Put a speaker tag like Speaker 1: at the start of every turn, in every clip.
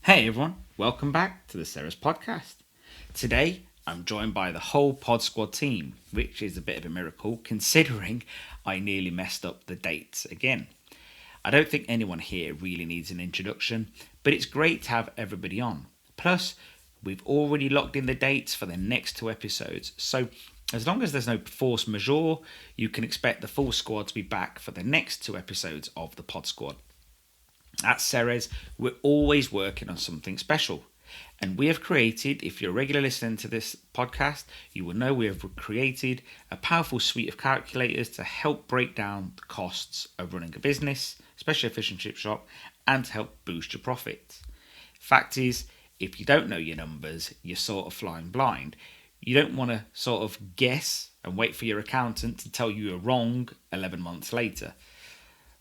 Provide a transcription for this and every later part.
Speaker 1: Hey everyone, welcome back to the Ceres podcast. Today I'm joined by the whole Pod Squad team, which is a bit of a miracle considering I nearly messed up the dates again. I don't think anyone here really needs an introduction, but it's great to have everybody on. Plus, we've already locked in the dates for the next 2 episodes, so as long as there's no force majeure, you can expect the full squad to be back for the next 2 episodes of the Pod Squad. At Ceres, we're always working on something special. And we have created, if you're a regular listener to this podcast, you will know we have created a powerful suite of calculators to help break down the costs of running a business, especially a fish and chip shop, and to help boost your profits. Fact is, if you don't know your numbers, you're sort of flying blind. You don't want to sort of guess and wait for your accountant to tell you you're wrong 11 months later.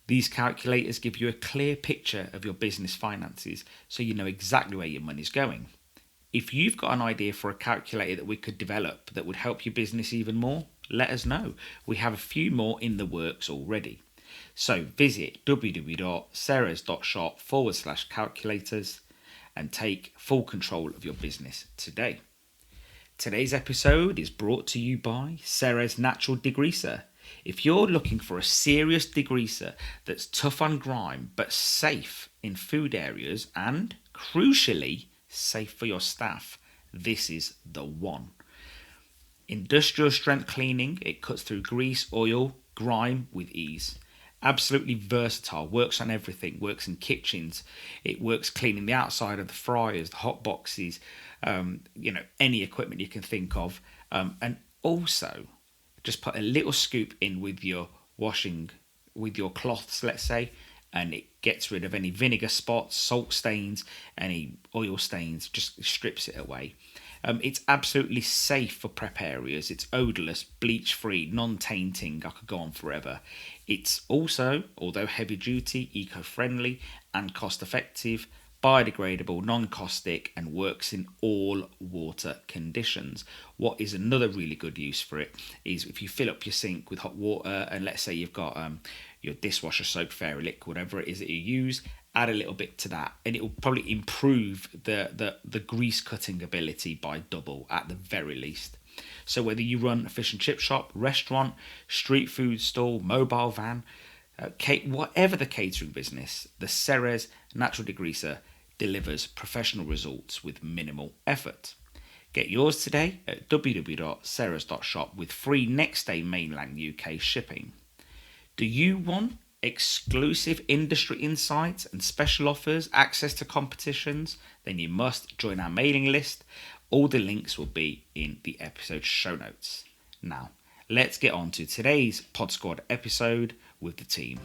Speaker 1: These calculators give you a clear picture of your business finances so you know exactly where your money's going. If you've got an idea for a calculator that we could develop that would help your business even more, let us know. We have a few more in the works already. So visit www.ceres.shop/calculators and take full control of your business today. Today's episode is brought to you by Ceres Natural Degreaser. If you're looking for a serious degreaser that's tough on grime but safe in food areas and, crucially, safe for your staff, this is the one. Industrial strength cleaning, it cuts through grease, oil, grime with ease. Absolutely versatile, works on everything, works in kitchens, it works cleaning the outside of the fryers, the hot boxes, any equipment you can think of, and also just put a little scoop in with your washing, with your cloths, let's say, and it gets rid of any vinegar spots, salt stains, any oil stains, just strips it away. It's absolutely safe for prep areas. It's odourless, bleach-free, non-tainting. I could go on forever. It's also, although heavy-duty, eco-friendly and cost-effective, biodegradable, non-caustic, and works in all water conditions. What is another really good use for it is if you fill up your sink with hot water, and let's say you've got your dishwasher soap, fairy liquid, whatever it is that you use, add a little bit to that, and it will probably improve the grease cutting ability by double at the very least. So whether you run a fish and chip shop, restaurant, street food stall, mobile van, whatever the catering business, the Ceres Natural Degreaser delivers professional results with minimal effort. Get yours today at www.ceres.shop with free next day mainland UK shipping. Do you want exclusive industry insights and special offers, access to competitions? Then you must join our mailing list. All the links will be in the episode show notes. Now, let's get on to today's Pod Squad episode with the team.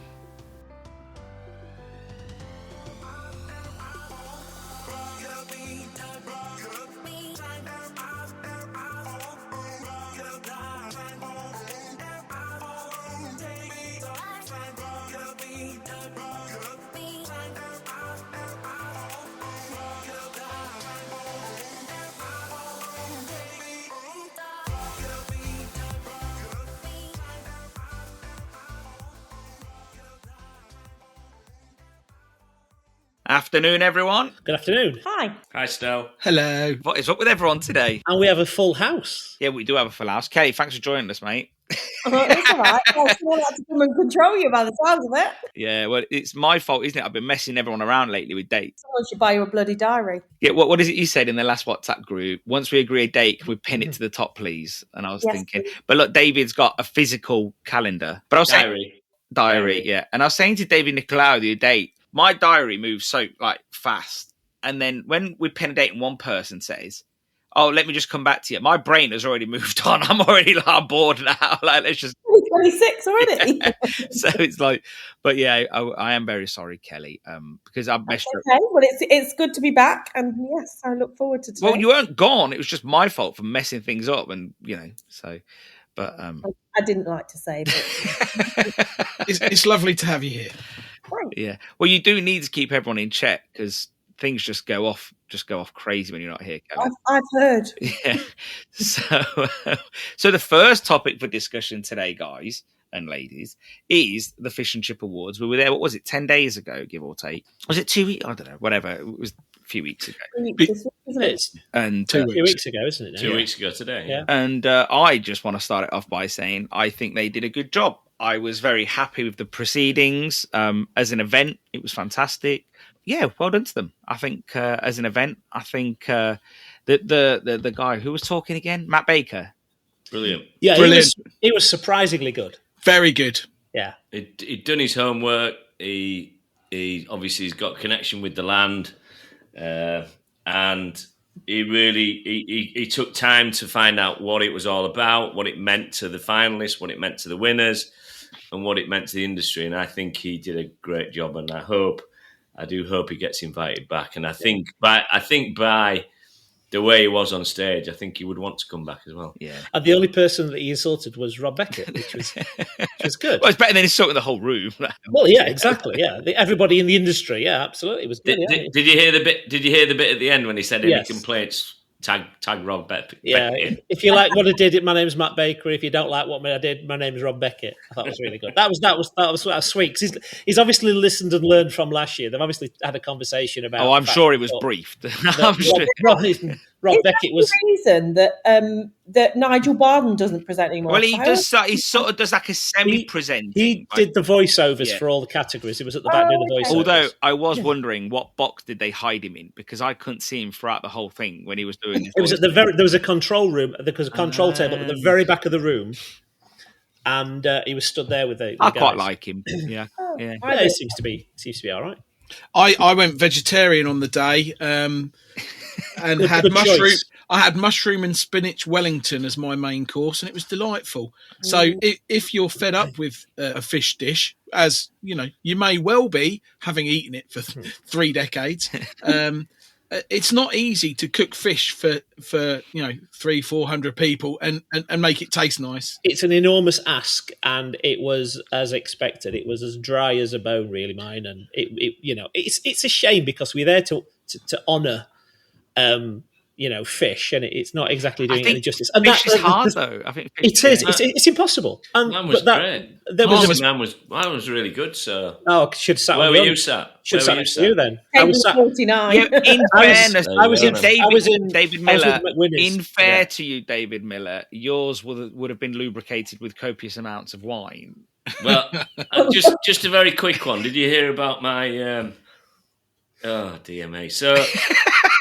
Speaker 1: Afternoon, everyone.
Speaker 2: Good afternoon.
Speaker 3: Hi.
Speaker 1: Hi, Stel.
Speaker 4: Hello.
Speaker 1: What is up with everyone today?
Speaker 2: And we have a full house.
Speaker 1: Yeah, we do have a full house. Kelly, thanks for joining us, mate.
Speaker 3: It's all right. Someone had to come and control you by the sounds of it.
Speaker 1: Yeah, well, it's my fault, isn't it? I've been messing everyone around lately with dates.
Speaker 3: Someone should buy you a bloody diary.
Speaker 1: Yeah, what is it you said in the last WhatsApp group? Once we agree a date, can we pin it to the top, please? And I was thinking,
Speaker 3: please.
Speaker 1: But look, David's got a physical calendar. But I was diary, yeah. And I was saying to David Nicolaou the other day, my diary moves so fast. And then when we pin a date and one person says, oh, let me just come back to you, my brain has already moved on. I'm already bored now. Let's just
Speaker 3: 26 already.
Speaker 1: Yeah. So it's but yeah, I am very sorry, Kelly, because I've messed up.
Speaker 3: Okay, well, it's good to be back, and yes, I look forward to today.
Speaker 1: Well, you weren't gone. It was just my fault for messing things up, and so. But
Speaker 3: I didn't like to say, but
Speaker 4: It's lovely to have you here.
Speaker 3: Thanks.
Speaker 1: Yeah, well, you do need to keep everyone in check because things just go off crazy when you're not here, Kelly.
Speaker 3: I've heard.
Speaker 1: Yeah. So the first topic for discussion today, guys and ladies, is the Fish and Chip Awards. We were there, what was it, 10 days ago, give or take? Was it 2 weeks? I don't know, whatever. It was few weeks ago.
Speaker 3: 3 weeks this week, isn't it?
Speaker 2: It's
Speaker 1: And
Speaker 4: 2
Speaker 2: a few weeks ago, isn't it? Now?
Speaker 5: 2 weeks ago today.
Speaker 2: Yeah.
Speaker 1: And I just want to start it off by saying I think they did a good job. I was very happy with the proceedings. As an event, it was fantastic. Yeah, well done to them. I think as an event, I think the guy who was talking again, Matt Baker.
Speaker 5: Brilliant.
Speaker 2: Yeah,
Speaker 4: Brilliant.
Speaker 2: He was surprisingly good.
Speaker 4: Very good.
Speaker 2: Yeah.
Speaker 5: He'd done his homework. He obviously has got connection with the land, and he took time to find out what it was all about, what it meant to the finalists, what it meant to the winners, and what it meant to the industry. And I think he did a great job. And I do hope he gets invited back. And I think by the way he was on stage, I think he would want to come back as well.
Speaker 1: Yeah.
Speaker 2: And the only person that he insulted was Rob Beckett, which was good.
Speaker 1: Well, it's better than insulting the whole room.
Speaker 2: Well, yeah, exactly. Yeah, everybody in the industry. Yeah, absolutely, it was good.
Speaker 5: Did you hear the bit? Did you hear the bit at the end when he said any
Speaker 2: Yes.
Speaker 5: complaints? Tag Rob Beckett.
Speaker 2: Yeah, if you like what I did, my name's Matt Baker. If you don't like what I did, my name is Rob Beckett. I thought it was really good. That was sweet. 'Cause he's obviously listened and learned from last year. They've obviously had a conversation about.
Speaker 1: Oh, I'm sure it was briefed. I'm sure.
Speaker 2: Rob Beckett was.
Speaker 3: The reason that Nigel Barden doesn't present anymore.
Speaker 1: Well, he sort of does like a semi-presenting.
Speaker 2: He did the voiceovers
Speaker 1: Yeah.
Speaker 2: for all the categories. He was at the back doing the
Speaker 3: okay.
Speaker 2: voiceovers.
Speaker 1: Although I was wondering what box did they hide him in, because I couldn't see him throughout the whole thing when he was doing his
Speaker 2: It was
Speaker 1: voice.
Speaker 2: at there was a control room. There was a control table at the very back of the room, and he was stood there with the
Speaker 1: I
Speaker 2: guys.
Speaker 1: quite like him. Yeah, yeah.
Speaker 2: Yeah, it seems to be all right.
Speaker 4: I went vegetarian on the day and had
Speaker 2: Good
Speaker 4: mushroom.
Speaker 2: choice.
Speaker 4: I had mushroom and spinach Wellington as my main course, and it was delightful. So if you're fed up with a fish dish, as you know, you may well be, having eaten it for 3 decades, it's not easy to cook fish for 300-400 people and make it taste nice.
Speaker 2: It's an enormous ask, and it was as expected. It was as dry as a bone, really, mine. And it's a shame because we're there to honour, fish, and it's not exactly doing any justice. And
Speaker 1: fish is hard, though. I think
Speaker 2: it is. It's impossible. And
Speaker 5: Mine was great. Mine was really good. So
Speaker 2: should have sat.
Speaker 5: where were you sat?
Speaker 2: Should have sat with you then. I was sat.
Speaker 3: 49.
Speaker 1: Yeah, in fairness,
Speaker 2: I was in
Speaker 1: David Miller.
Speaker 2: McWinnis.
Speaker 1: In fair to you, David Miller, yours would have been lubricated with copious amounts of wine.
Speaker 5: Well, just a very quick one. Did you hear about my? Oh dear me. So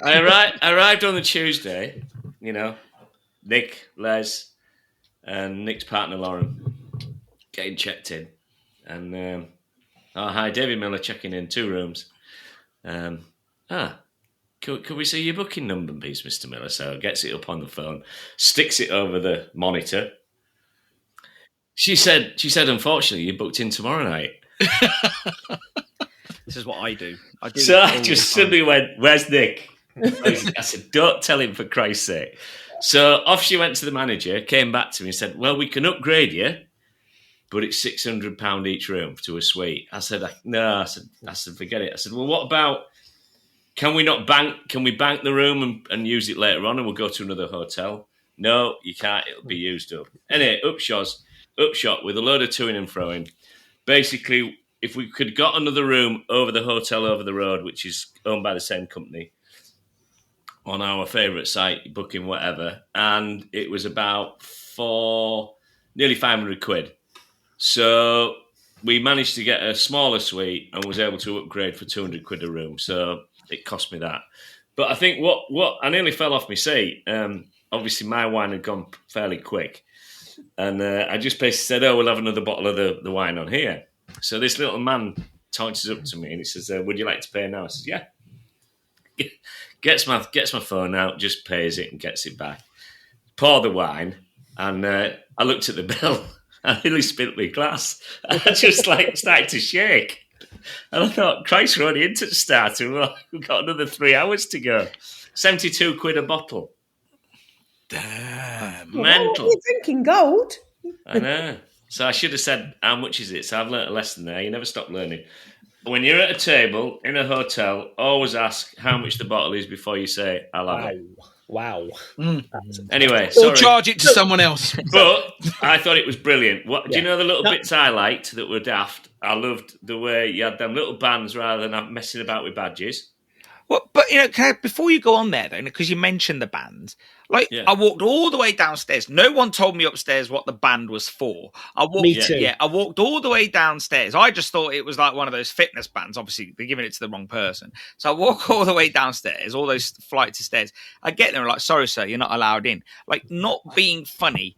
Speaker 5: I arrived on the Tuesday. Nick, Les, and Nick's partner Lauren getting checked in, and hi, David Miller checking in 2 rooms. Could we see your booking number, please, Mr. Miller? So gets it up on the phone, sticks it over the monitor. She said, unfortunately, you booked in tomorrow night.
Speaker 1: This is what I do.
Speaker 5: So I just suddenly went, "Where's Nick?" I said, "Don't tell him, for Christ's sake." So off she went to the manager, came back to me and said, "Well, we can upgrade you, but it's £600 each room to a suite." I said, "No." I said, "Forget it." I said, "Well, what about, can we bank the room and use it later on and we'll go to another hotel?" "No, you can't. It'll be used up." Anyway, upshot with a load of toing and froing. Basically, if we could got another room over the hotel over the road, which is owned by the same company, on our favourite site, booking whatever, and it was about nearly 500 quid. So we managed to get a smaller suite and was able to upgrade for 200 quid a room. So it cost me that. But I think what I nearly fell off my seat. Obviously, my wine had gone fairly quick. And I just basically said, "Oh, we'll have another bottle of the wine on here." So this little man touches up to me and he says, "Would you like to pay now?" I says, "Yeah." Gets my phone out, just pays it and gets it back. Pour the wine, and I looked at the bill. I nearly spilled my glass. I just started to shake. And I thought, Christ, we're only into the starter. We've got another 3 hours to go. 72 quid a bottle.
Speaker 4: Damn.
Speaker 5: Mental.
Speaker 3: You're drinking gold.
Speaker 5: I know. So I should have said, how much is it? So I've learnt a lesson there. You never stop learning. When you're at a table in a hotel, always ask how much the bottle is before you say, "I'll have it."
Speaker 2: Wow.
Speaker 5: Anyway,
Speaker 4: Or
Speaker 5: sorry.
Speaker 4: charge it to someone else.
Speaker 5: But I thought it was brilliant. Do you
Speaker 2: Yeah.
Speaker 5: know the little bits I liked that were daft? I loved the way you had them little bands rather than messing about with badges.
Speaker 1: Well, but before you go on there, though, because you mentioned the bands, I walked all the way downstairs. No one told me upstairs what the band was for.
Speaker 2: Me too.
Speaker 1: Yeah, I walked all the way downstairs. I just thought it was like one of those fitness bands. Obviously, they're giving it to the wrong person. So I walk all the way downstairs, all those flights of stairs. I get there and like, sorry, sir, you're not allowed in. Like, not being funny.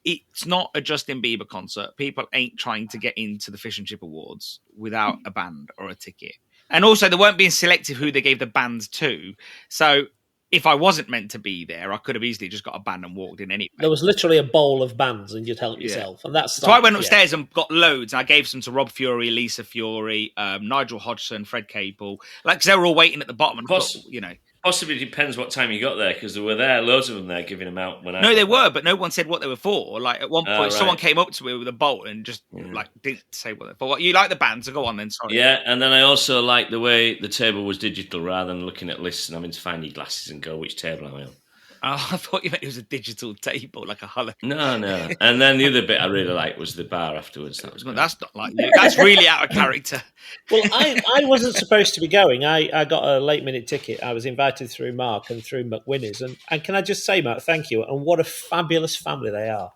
Speaker 1: It's not a Justin Bieber concert. People ain't trying to get into the Fish and Chip Awards without a band or a ticket. And also, they weren't being selective who they gave the bands to. So if I wasn't meant to be there, I could have easily just got a band and walked in anyway.
Speaker 2: There was literally a bowl of bands and you'd help yourself. And that's
Speaker 1: so I went upstairs and got loads. And I gave some to Rob Fury, Lisa Fury, Nigel Hodgson, Fred Cable. Because they were all waiting at the bottom. And
Speaker 5: Possibly depends what time you got there, because there were loads of them there giving them out.
Speaker 1: No, they were, but no one said what they were for. Like at one point, someone came up to me with a bowl and just didn't say what they're for. You like the band, so go on then. Sorry.
Speaker 5: Yeah, and then I also like the way the table was digital rather than looking at lists and having to find your glasses and go, which table am I on?
Speaker 1: Oh, I thought you meant it was a digital table, like a hologram.
Speaker 5: No. And then the other bit I really liked was the bar afterwards. That was good.
Speaker 1: That's not like you. That's really out of character.
Speaker 2: Well, I wasn't supposed to be going. I got a late-minute ticket. I was invited through Mark and through McWinnie's. And can I just say, Mark, thank you. And what a fabulous family they are.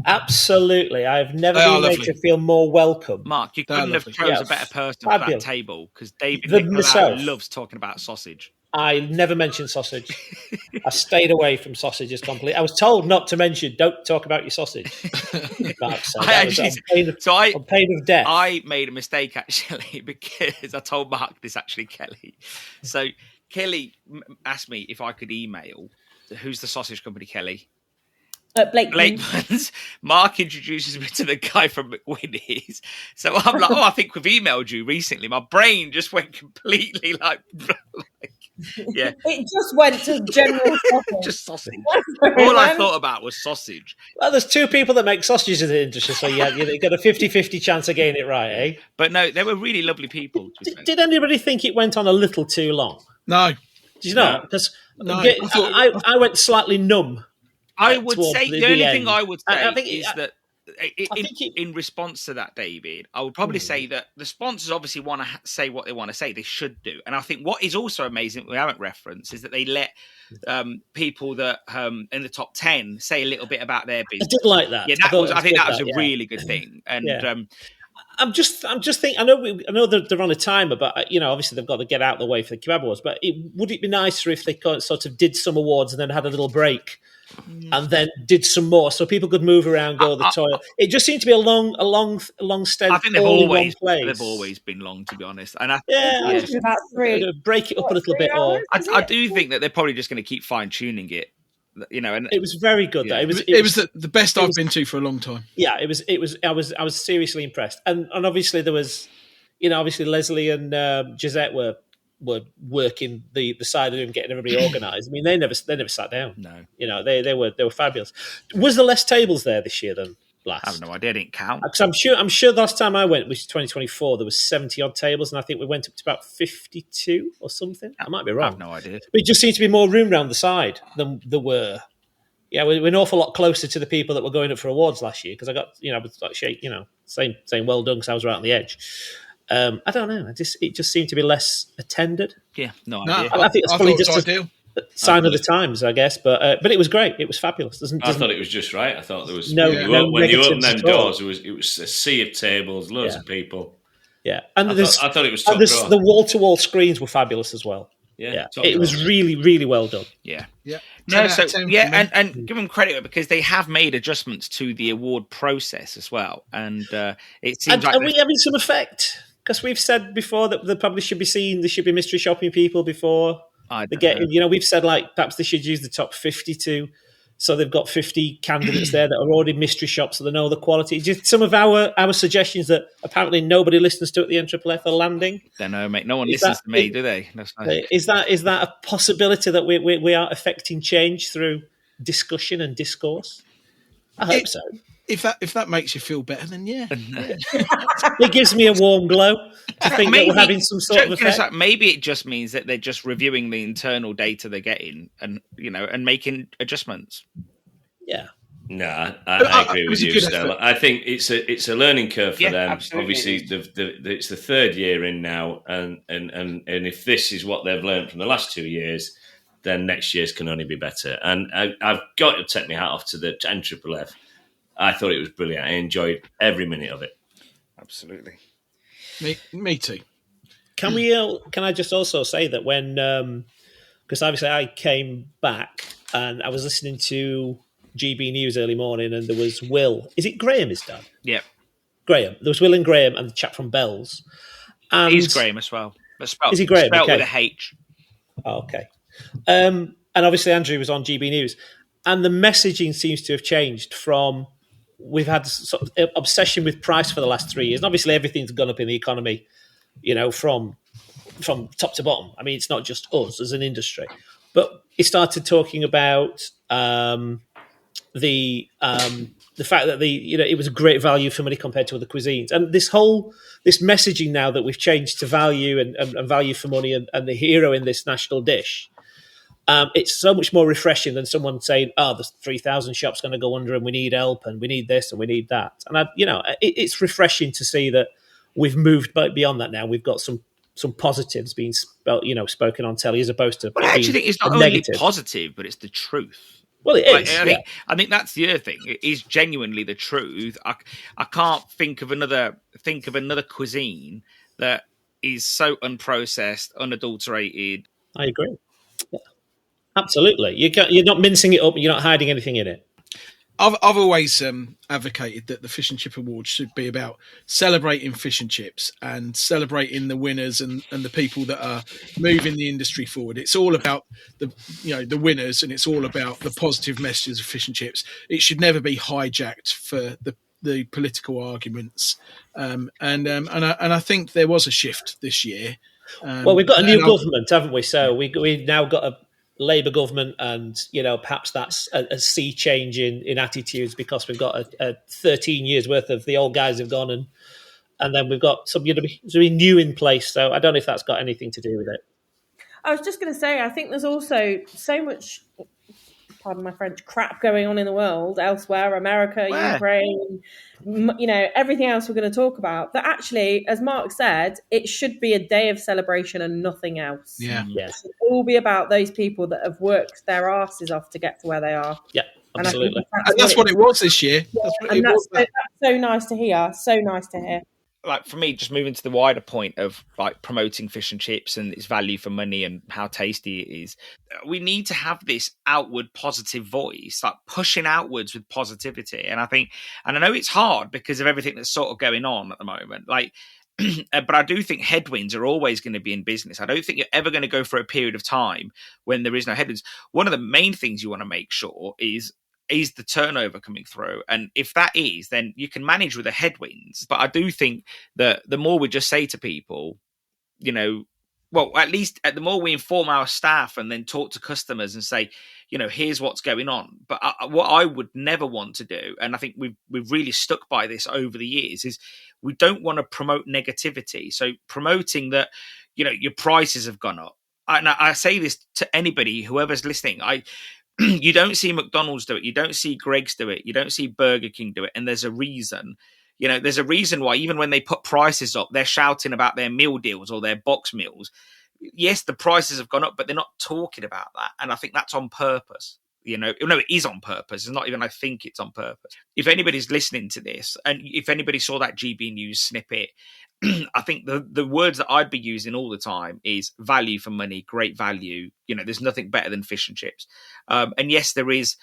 Speaker 2: Absolutely. I've never been made to feel more welcome.
Speaker 1: Mark, you couldn't have chosen a better person for that table, because David Nicolaou loves talking about sausage.
Speaker 2: I never mentioned sausage. I stayed away from sausages completely. I was told not to mention, don't talk about your sausage. Mark said. On pain of death.
Speaker 1: I made a mistake, actually, because I told Mark this, actually, Kelly. So Kelly asked me if I could email. Who's the sausage company, Kelly?
Speaker 3: Blakeman's.
Speaker 1: Mark introduces me to the guy from McWinnie's. So I'm like, I think we've emailed you recently. My brain just went completely
Speaker 3: It just went to general sausage.
Speaker 1: Just sausage. All I thought about was sausage.
Speaker 2: Well, there's two people that make sausages in the industry, so you've got a 50-50 chance of getting it right, eh?
Speaker 1: But no, they were really lovely people.
Speaker 2: Did anybody think it went on a little too long?
Speaker 4: No.
Speaker 2: Did you know? Because I went slightly numb.
Speaker 1: I would say the only thing I would say is that in response to that, David, I would probably say that the sponsors obviously want to say what they want to say. They should do. And I think what is also amazing, we haven't referenced, is that they let people that in the top 10 say a little bit about their business.
Speaker 2: I did like that.
Speaker 1: Yeah, I think that was a really good thing. And
Speaker 2: I'm just thinking. I know that they're on a timer, but obviously they've got to get out of the way for the Kebab Awards. But would it be nicer if they sort of did some awards and then had a little break? And then did some more, so people could move around, go to the toilet. It just seemed to be a long stint.
Speaker 1: I think they've always been long, to be honest. And
Speaker 3: I think about 3.
Speaker 2: Break it up a little bit, or
Speaker 1: I do think that they're probably just going to keep fine tuning it. And
Speaker 2: it was very good.
Speaker 1: Yeah.
Speaker 2: Though.
Speaker 4: It was the best I've been to for a long time.
Speaker 2: Yeah, it was. I was seriously impressed, and obviously there was, obviously Leslie and Gisette were working the side of him, getting everybody organised. I mean, they never sat down.
Speaker 1: No,
Speaker 2: they were fabulous. Was there less tables there this year than last?
Speaker 1: I have no idea. I didn't count.
Speaker 2: Because I'm sure the last time I went, which was 2024, there was 70 odd tables, and I think we went up to about 52 or something. I might be wrong.
Speaker 1: I have no idea.
Speaker 2: But it just seemed to be more room round the side than there were. Yeah, we're an awful lot closer to the people that were going up for awards last year, because I got I was like saying well done, because I was right on the edge. I don't know. It just seemed to be less attended.
Speaker 1: Yeah, no idea.
Speaker 2: I think it's probably just
Speaker 4: ideal.
Speaker 2: A sign of the times, I guess. But it was great. It was fabulous.
Speaker 5: I thought it was just right. I thought there was
Speaker 2: no
Speaker 5: when you opened them
Speaker 2: negatives at all.
Speaker 5: doors, it was a sea of tables, loads of people.
Speaker 2: Yeah, and
Speaker 5: I thought it was top draw.
Speaker 2: The wall-to-wall screens were fabulous as well.
Speaker 5: Yeah,
Speaker 2: it was really, really well done.
Speaker 1: Yeah.
Speaker 4: No,
Speaker 1: and give them credit, because they have made adjustments to the award process as well, and it seems like
Speaker 2: are we having some effect? Because we've said before that they probably should be seen. There should be mystery shopping people before they get in. We've said perhaps they should use the top 52, so they've got 50 candidates there that are already mystery shops, so they know the quality. Just some of our suggestions that apparently nobody listens to at the NFFL are landing.
Speaker 1: Don't know, mate. No one listens to me, do they?
Speaker 2: Is that a possibility that we are affecting change through discussion and discourse? I hope so.
Speaker 4: If that makes you feel better, then yeah.
Speaker 2: It gives me a warm glow to think that we're having some sort of effect.
Speaker 1: Maybe it just means that they're just reviewing the internal data they're getting, and making adjustments.
Speaker 2: Yeah.
Speaker 5: No, I agree with you, Stella. I think it's a learning curve for them.
Speaker 1: Absolutely.
Speaker 5: Obviously, it's the third year in now, and if this is what they've learned from the last 2 years, then next year's can only be better. And I've got to take my hat off to the NFFF. I thought it was brilliant. I enjoyed every minute of it.
Speaker 1: Absolutely.
Speaker 4: Me too.
Speaker 2: Can I just also say that when, because obviously I came back and I was listening to GB News early morning, and there was Will. Is it Graham, his dad?
Speaker 1: Yeah.
Speaker 2: Graham. There was Will and Graham and the chap from Bells. And
Speaker 1: He's Graham as well.
Speaker 2: Is he Graham?
Speaker 1: Spelled
Speaker 2: Okay.
Speaker 1: with a H.
Speaker 2: Oh, okay. And obviously Andrew was on GB News. And the messaging seems to have changed from, we've had sort of obsession with price for the last 3 years. And obviously everything's gone up in the economy, from top to bottom. I mean, it's not just us as an industry. But he started talking about the fact that it was a great value for money compared to other cuisines, and this messaging now that we've changed to value and value for money and the hero in this national dish, it's so much more refreshing than someone saying, "Oh, there's 3,000 shops going to go under, and we need help, and we need this, and we need that." And it's refreshing to see that we've moved beyond that now. We've got some positives being spoken on telly as opposed to.
Speaker 1: Well, I actually think it's not only negative. Positive, but it's the truth.
Speaker 2: Well, it is.
Speaker 1: I think that's the other thing. It is genuinely the truth. I can't think of another cuisine that is so unprocessed, unadulterated.
Speaker 2: I agree. Yeah. Absolutely. You're not mincing it up. You're not hiding anything in it.
Speaker 4: I've always advocated that the Fish and Chip Awards should be about celebrating fish and chips and celebrating the winners and the people that are moving the industry forward. It's all about the winners, and it's all about the positive messages of fish and chips. It should never be hijacked for the political arguments. And I think there was a shift this year.
Speaker 2: Well, we've got a new government, haven't we? So we've now got a Labour government, and perhaps that's a sea change in attitudes, because we've got a 13 years worth of the old guys have gone, and then we've got somebody to be new in place. So I don't know if that's got anything to do with it.
Speaker 3: I was just going to say, I think there's also so much, pardon my French, crap going on in the world elsewhere, America, Ukraine, everything else we're going to talk about, that actually, as Mark said, it should be a day of celebration and nothing else.
Speaker 4: Yeah.
Speaker 2: Yes.
Speaker 3: It will all be about those people that have worked their asses off to get to where they are.
Speaker 2: Yeah, absolutely.
Speaker 4: And that's what it was this year.
Speaker 3: Yeah, that's so nice to hear. So nice to hear.
Speaker 1: Like, for me, just moving to the wider point of like promoting fish and chips and its value for money and how tasty it is, we need to have this outward positive voice, like pushing outwards with positivity. And I know it's hard because of everything that's sort of going on at the moment. Like, but I do think headwinds are always going to be in business. I don't think you're ever going to go for a period of time when there is no headwinds. One of the main things you want to make sure is the turnover coming through? And if that is, then you can manage with the headwinds. But I do think that the more we just say to people, at least the more we inform our staff and then talk to customers and say, here's what's going on. But what I would never want to do, and I think we've really stuck by this over the years, is we don't want to promote negativity. So promoting that, your prices have gone up. And I say this to anybody, whoever's listening, you don't see McDonald's do it. You don't see Greg's do it. You don't see Burger King do it. And there's a reason. There's a reason why even when they put prices up, they're shouting about their meal deals or their box meals. Yes, the prices have gone up, but they're not talking about that. And I think that's on purpose. No, it is on purpose. It's not even I think it's on purpose. If anybody's listening to this, and if anybody saw that GB News snippet, I think the words that I'd be using all the time is value for money, great value. There's nothing better than fish and chips. And yes, there is,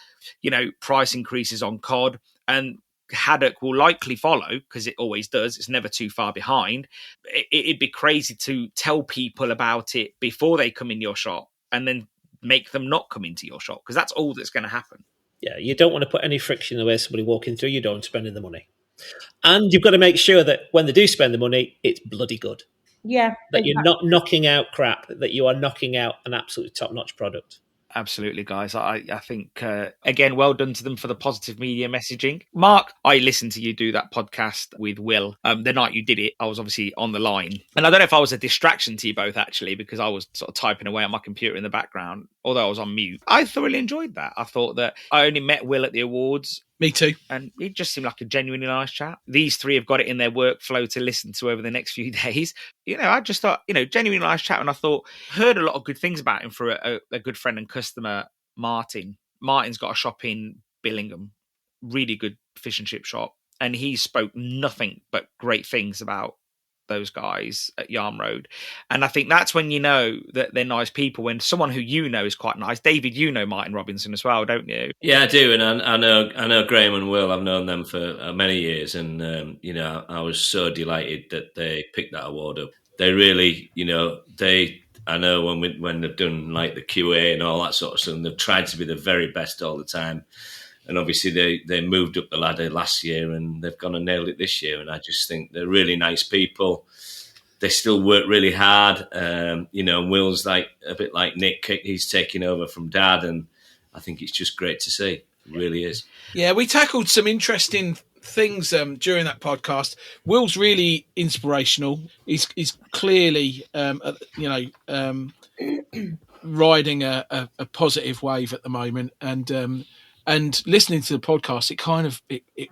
Speaker 1: price increases on cod, and haddock will likely follow because it always does. It's never too far behind. It'd be crazy to tell people about it before they come in your shop and then make them not come into your shop, because that's all that's going to happen.
Speaker 2: Yeah, you don't want to put any friction in the way somebody walking through your door and spending the money. And you've got to make sure that when they do spend the money, it's bloody good.
Speaker 3: Yeah.
Speaker 2: That you're not knocking out crap, that you are knocking out an absolutely top-notch product.
Speaker 1: Absolutely, guys. I think, again, well done to them for the positive media messaging. Mark, I listened to you do that podcast with Will. The night you did it, I was obviously on the line. And I don't know if I was a distraction to you both, actually, because I was sort of typing away on my computer in the background, although I was on mute. I thoroughly enjoyed that. I thought that I only met Will at the awards.
Speaker 4: Me too.
Speaker 1: And he just seemed like a genuinely nice chap. These three have got it in their workflow to listen to over the next few days. I just thought, genuinely nice chap. And I heard a lot of good things about him for a good friend and customer, Martin. Martin's got a shop in Billingham, really good fish and chip shop. And he spoke nothing but great things about those guys at Yarm Road. And I think that's when you know that they're nice people, when someone who is quite nice. David, Martin Robinson as well, don't you?
Speaker 5: Yeah, I do. And I know Graham and Will. I've known them for many years. And, I was so delighted that they picked that award up. They really, I know when they've done like the QA and all that sort of stuff, they've tried to be the very best all the time. And obviously they moved up the ladder last year and they've gone and nailed it this year. And I just think they're really nice people. They still work really hard. Will's like a bit like Nick. He's taking over from Dad. And I think it's just great to see. It really is.
Speaker 4: Yeah, we tackled some interesting things during that podcast. Will's really inspirational. He's clearly, riding a positive wave at the moment. And listening to the podcast, it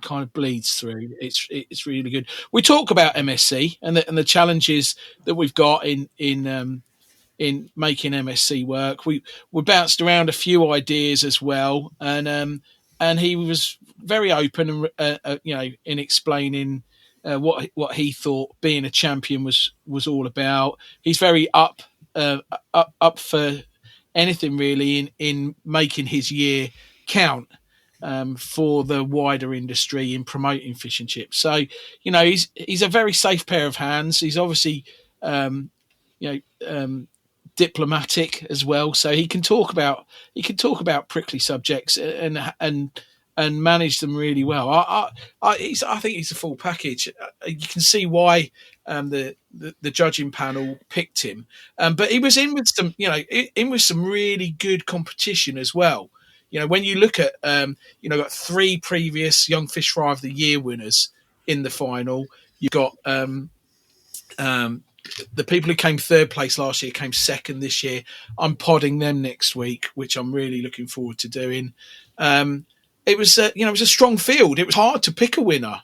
Speaker 4: kind of bleeds through. It's really good. We talk about MSC and the challenges that we've got in making MSC work. We bounced around a few ideas as well, and he was very open and in explaining what he thought being a champion was all about. He's very up for anything really in making his year count for the wider industry in promoting fish and chips. So, he's a very safe pair of hands. He's obviously, diplomatic as well. So he can talk about prickly subjects and manage them really well. I think he's a full package. You can see why the judging panel picked him, but he was in with some really good competition as well. When you look at, got 3 previous Young Fish Fry of the Year winners in the final. You've got the people who came 3rd place last year came 2nd this year. I'm podding them next week, which I'm really looking forward to doing. It was a strong field. It was hard to pick a winner.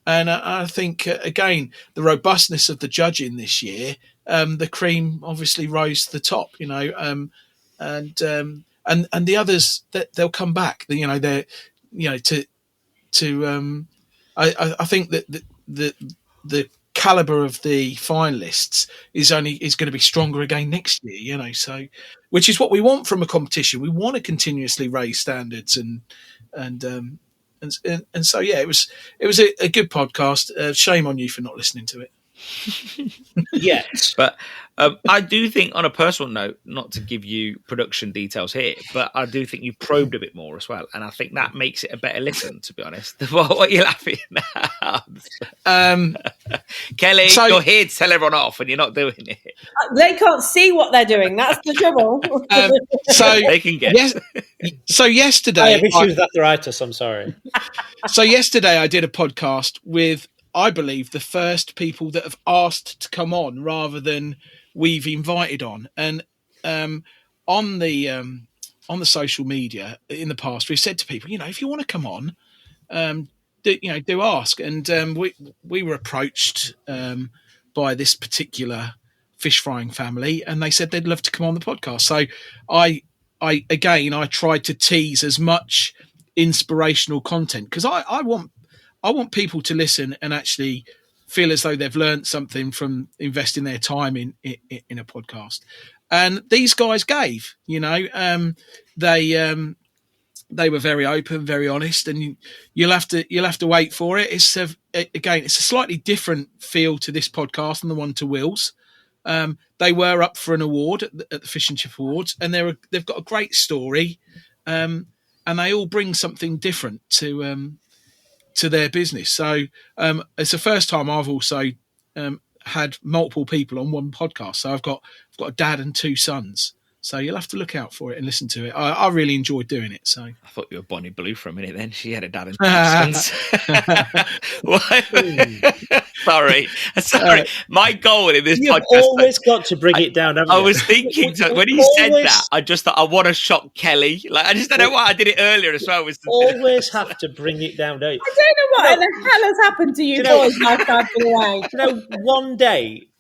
Speaker 4: And I think, again, the robustness of the judging this year, the cream obviously rose to the top, and the others that they'll come back. I think that the caliber of the finalists is going to be stronger again next year. So which is what we want from a competition. We want to continuously raise standards and so yeah, it was a good podcast. Shame on you for not listening to it.
Speaker 2: Yes,
Speaker 1: but I do think, on a personal note, not to give you production details here, but I do think you probed a bit more as well, and I think that makes it a better listen. To be honest, what are you laughing at? Kelly, you're here to tell everyone off, and you're not doing it.
Speaker 3: They can't see what they're doing. That's the trouble.
Speaker 4: So
Speaker 1: they can get.
Speaker 4: So yesterday,
Speaker 2: I have issues with arthritis. I'm sorry.
Speaker 4: So yesterday, I did a podcast with, I believe, the first people that have asked to come on rather than we've invited on. And on the social media in the past, we've said to people, if you want to come on, do ask. And we were approached by this particular fish frying family, and they said they'd love to come on the podcast. So I tried to tease as much inspirational content, because I want people to listen and actually feel as though they've learned something from investing their time in a podcast. And these guys gave, they were very open, very honest, and you'll have to wait for it. It's a slightly different feel to this podcast than the one to Will's. They were up for an award at the Fish and Chip Awards, and they've got a great story, and they all bring something different to their business. So it's the first time I've also had multiple people on one podcast. So I've got a dad and 2 sons, So you'll have to look out for it and listen to it. I really enjoyed doing it. So
Speaker 1: I thought you were Bonnie Blue for a minute. Then she had a dad in Sorry. My goal in this
Speaker 2: You've
Speaker 1: podcast.
Speaker 2: always got to bring it down.
Speaker 1: I was thinking when he said that, I just thought I want to shock Kelly. Like I just don't know why I did it earlier as well.
Speaker 2: Always have to bring it down, don't you?
Speaker 3: I don't know what the hell has happened to you boys.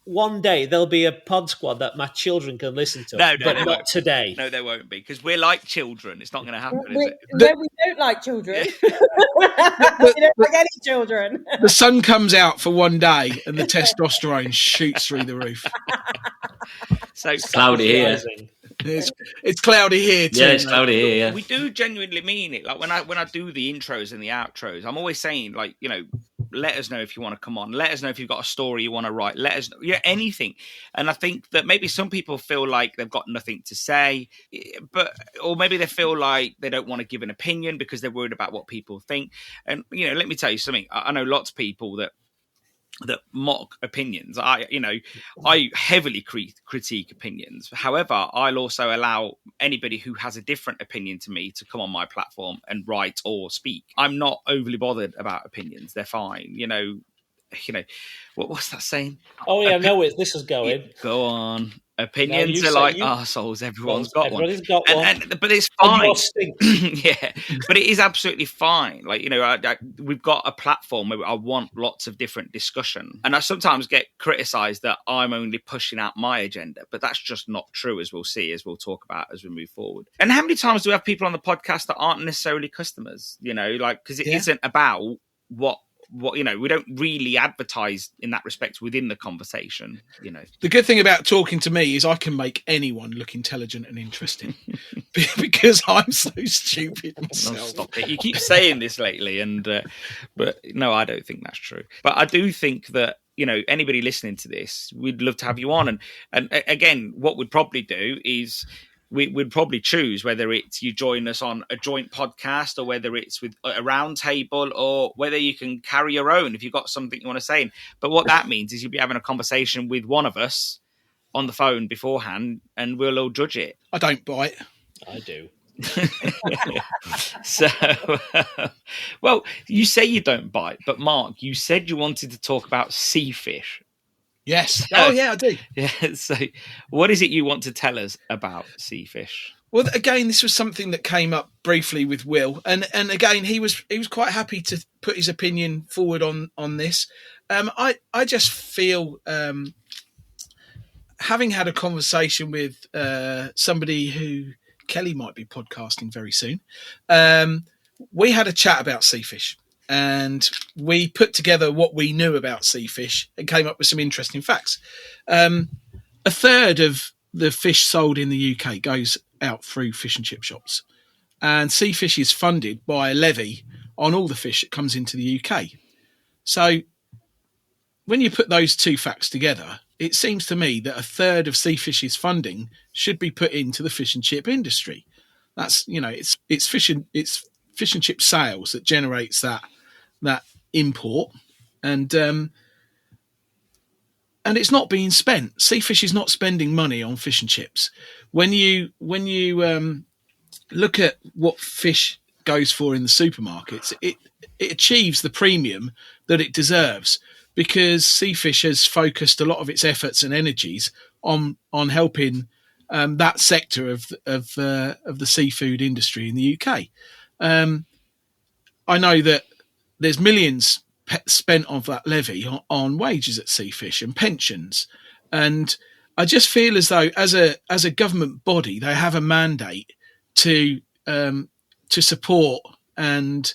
Speaker 2: One day there'll be a pod squad that my children can listen to, but not today.
Speaker 1: No, there won't be, because we're like children. It's not going to happen, is it?
Speaker 3: No, we don't like children. We don't like any children.
Speaker 4: The sun comes out for one day and the testosterone shoots through the roof.
Speaker 5: So it's cloudy here.
Speaker 4: It's cloudy here too.
Speaker 5: Yeah, it's cloudy here. Yeah.
Speaker 1: We do genuinely mean it. Like when I do the intros and the outros, I'm always saying, like, you know, let us know if you want to come on. Let us know if you've got a story you want to write. Let us know, anything. And I think that maybe some people feel like they've got nothing to say, or maybe they feel like they don't want to give an opinion because they're worried about what people think. And, you know, let me tell you something. I know lots of people that mock opinions. I heavily critique opinions. However, I'll also allow anybody who has a different opinion to me to come on my platform and write or speak. I'm not overly bothered about opinions. They're fine. You know, what's that saying?
Speaker 2: Oh yeah, I know it. This is going.
Speaker 1: Go on. Opinions are like arseholes. Everyone's got one. But it's fine. Yeah, but it is absolutely fine. Like, you know, we've got a platform where I want lots of different discussion. And I sometimes get criticised that I'm only pushing out my agenda. But that's just not true, as we'll see, as we'll talk about as we move forward. And how many times do we have people on the podcast that aren't necessarily customers? You know, like, because it isn't about what you know, we don't really advertise in that respect within the conversation, you know.
Speaker 4: The good thing about talking to me is I can make anyone look intelligent and interesting because I'm so stupid myself.
Speaker 1: No, stop it. You keep saying this lately, and but no, I don't think that's true. But I do think that, you know, anybody listening to this, we'd love to have you on. And again, what we'd probably do is we'd probably choose whether it's you join us on a joint podcast or whether it's with a round table or whether you can carry your own if you've got something you want to say. But what that means is you'll be having a conversation with one of us on the phone beforehand and we'll all judge it.
Speaker 4: I don't bite.
Speaker 2: I do.
Speaker 1: So, well, you say you don't bite, but Mark, you said you wanted to talk about Seafish.
Speaker 4: Yes. Oh, yeah, I do.
Speaker 1: Yeah. So, what is it you want to tell us about Seafish?
Speaker 4: Well, again, this was something that came up briefly with Will, and again, he was quite happy to put his opinion forward on this. I just feel, having had a conversation with somebody who Kelly might be podcasting very soon, we had a chat about Seafish. And we put together what we knew about Seafish and came up with some interesting facts. A third of the fish sold in the UK goes out through fish and chip shops. And Seafish is funded by a levy on all the fish that comes into the UK. So when you put those two facts together, it seems to me that a third of Seafish's funding should be put into the fish and chip industry. That's, you know, it's fish and chip sales that generates that import, and it's not being spent. Seafish is not spending money on fish and chips. When you look at what fish goes for in the supermarkets, it achieves the premium that it deserves because Seafish has focused a lot of its efforts and energies on helping that sector of the seafood industry in the UK. I know that there's millions spent of that levy on wages at Seafish and pensions, and I just feel as though as a government body they have a mandate to support and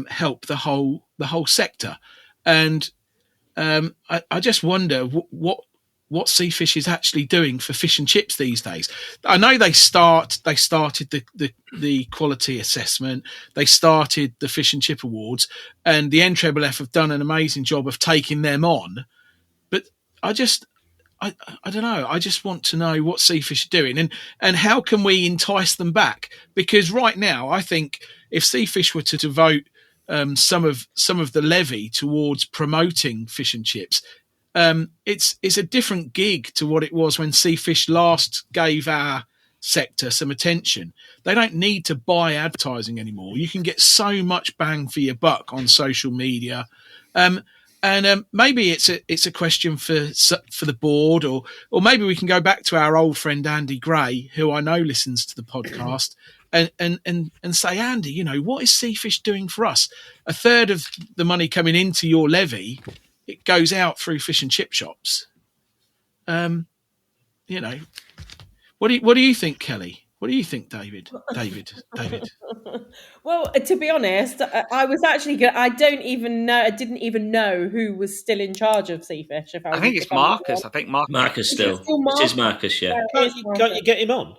Speaker 4: help the whole sector, and I just wonder what Seafish is actually doing for fish and chips these days. I know they started the quality assessment, they started the Fish and Chip Awards, and the NFFF have done an amazing job of taking them on. But I don't know. I just want to know what Seafish are doing and how can we entice them back? Because right now, I think if Seafish were to devote some of the levy towards promoting fish and chips, it's a different gig to what it was when Seafish last gave our sector some attention. They don't need to buy advertising anymore. You can get so much bang for your buck on social media. Maybe it's a question for the board, or maybe we can go back to our old friend Andy Gray, who I know listens to the podcast, and say, Andy, what is Seafish doing for us? A third of the money coming into your levy, it goes out through fish and chip shops. What do you think, Kelly? What do you think, David?
Speaker 3: Well, to be honest, I was actually I didn't even know who was still in charge of Seafish.
Speaker 1: I think it's Marcus. I think
Speaker 5: Marcus still. It is Marcus, yeah.
Speaker 2: Can't you get him on?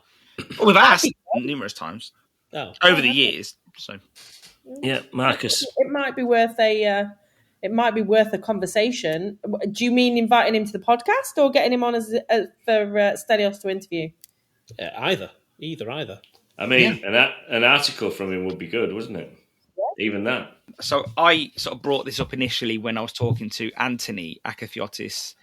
Speaker 1: Well, we've asked numerous times over the years. So,
Speaker 5: yeah, Marcus.
Speaker 3: It might be worth a conversation. Do you mean inviting him to the podcast or getting him on for Stelios to interview?
Speaker 2: Either.
Speaker 5: I mean, an article from him would be good, wouldn't it? Yeah. Even that.
Speaker 1: So I sort of brought this up initially when I was talking to Anthony Akathiotis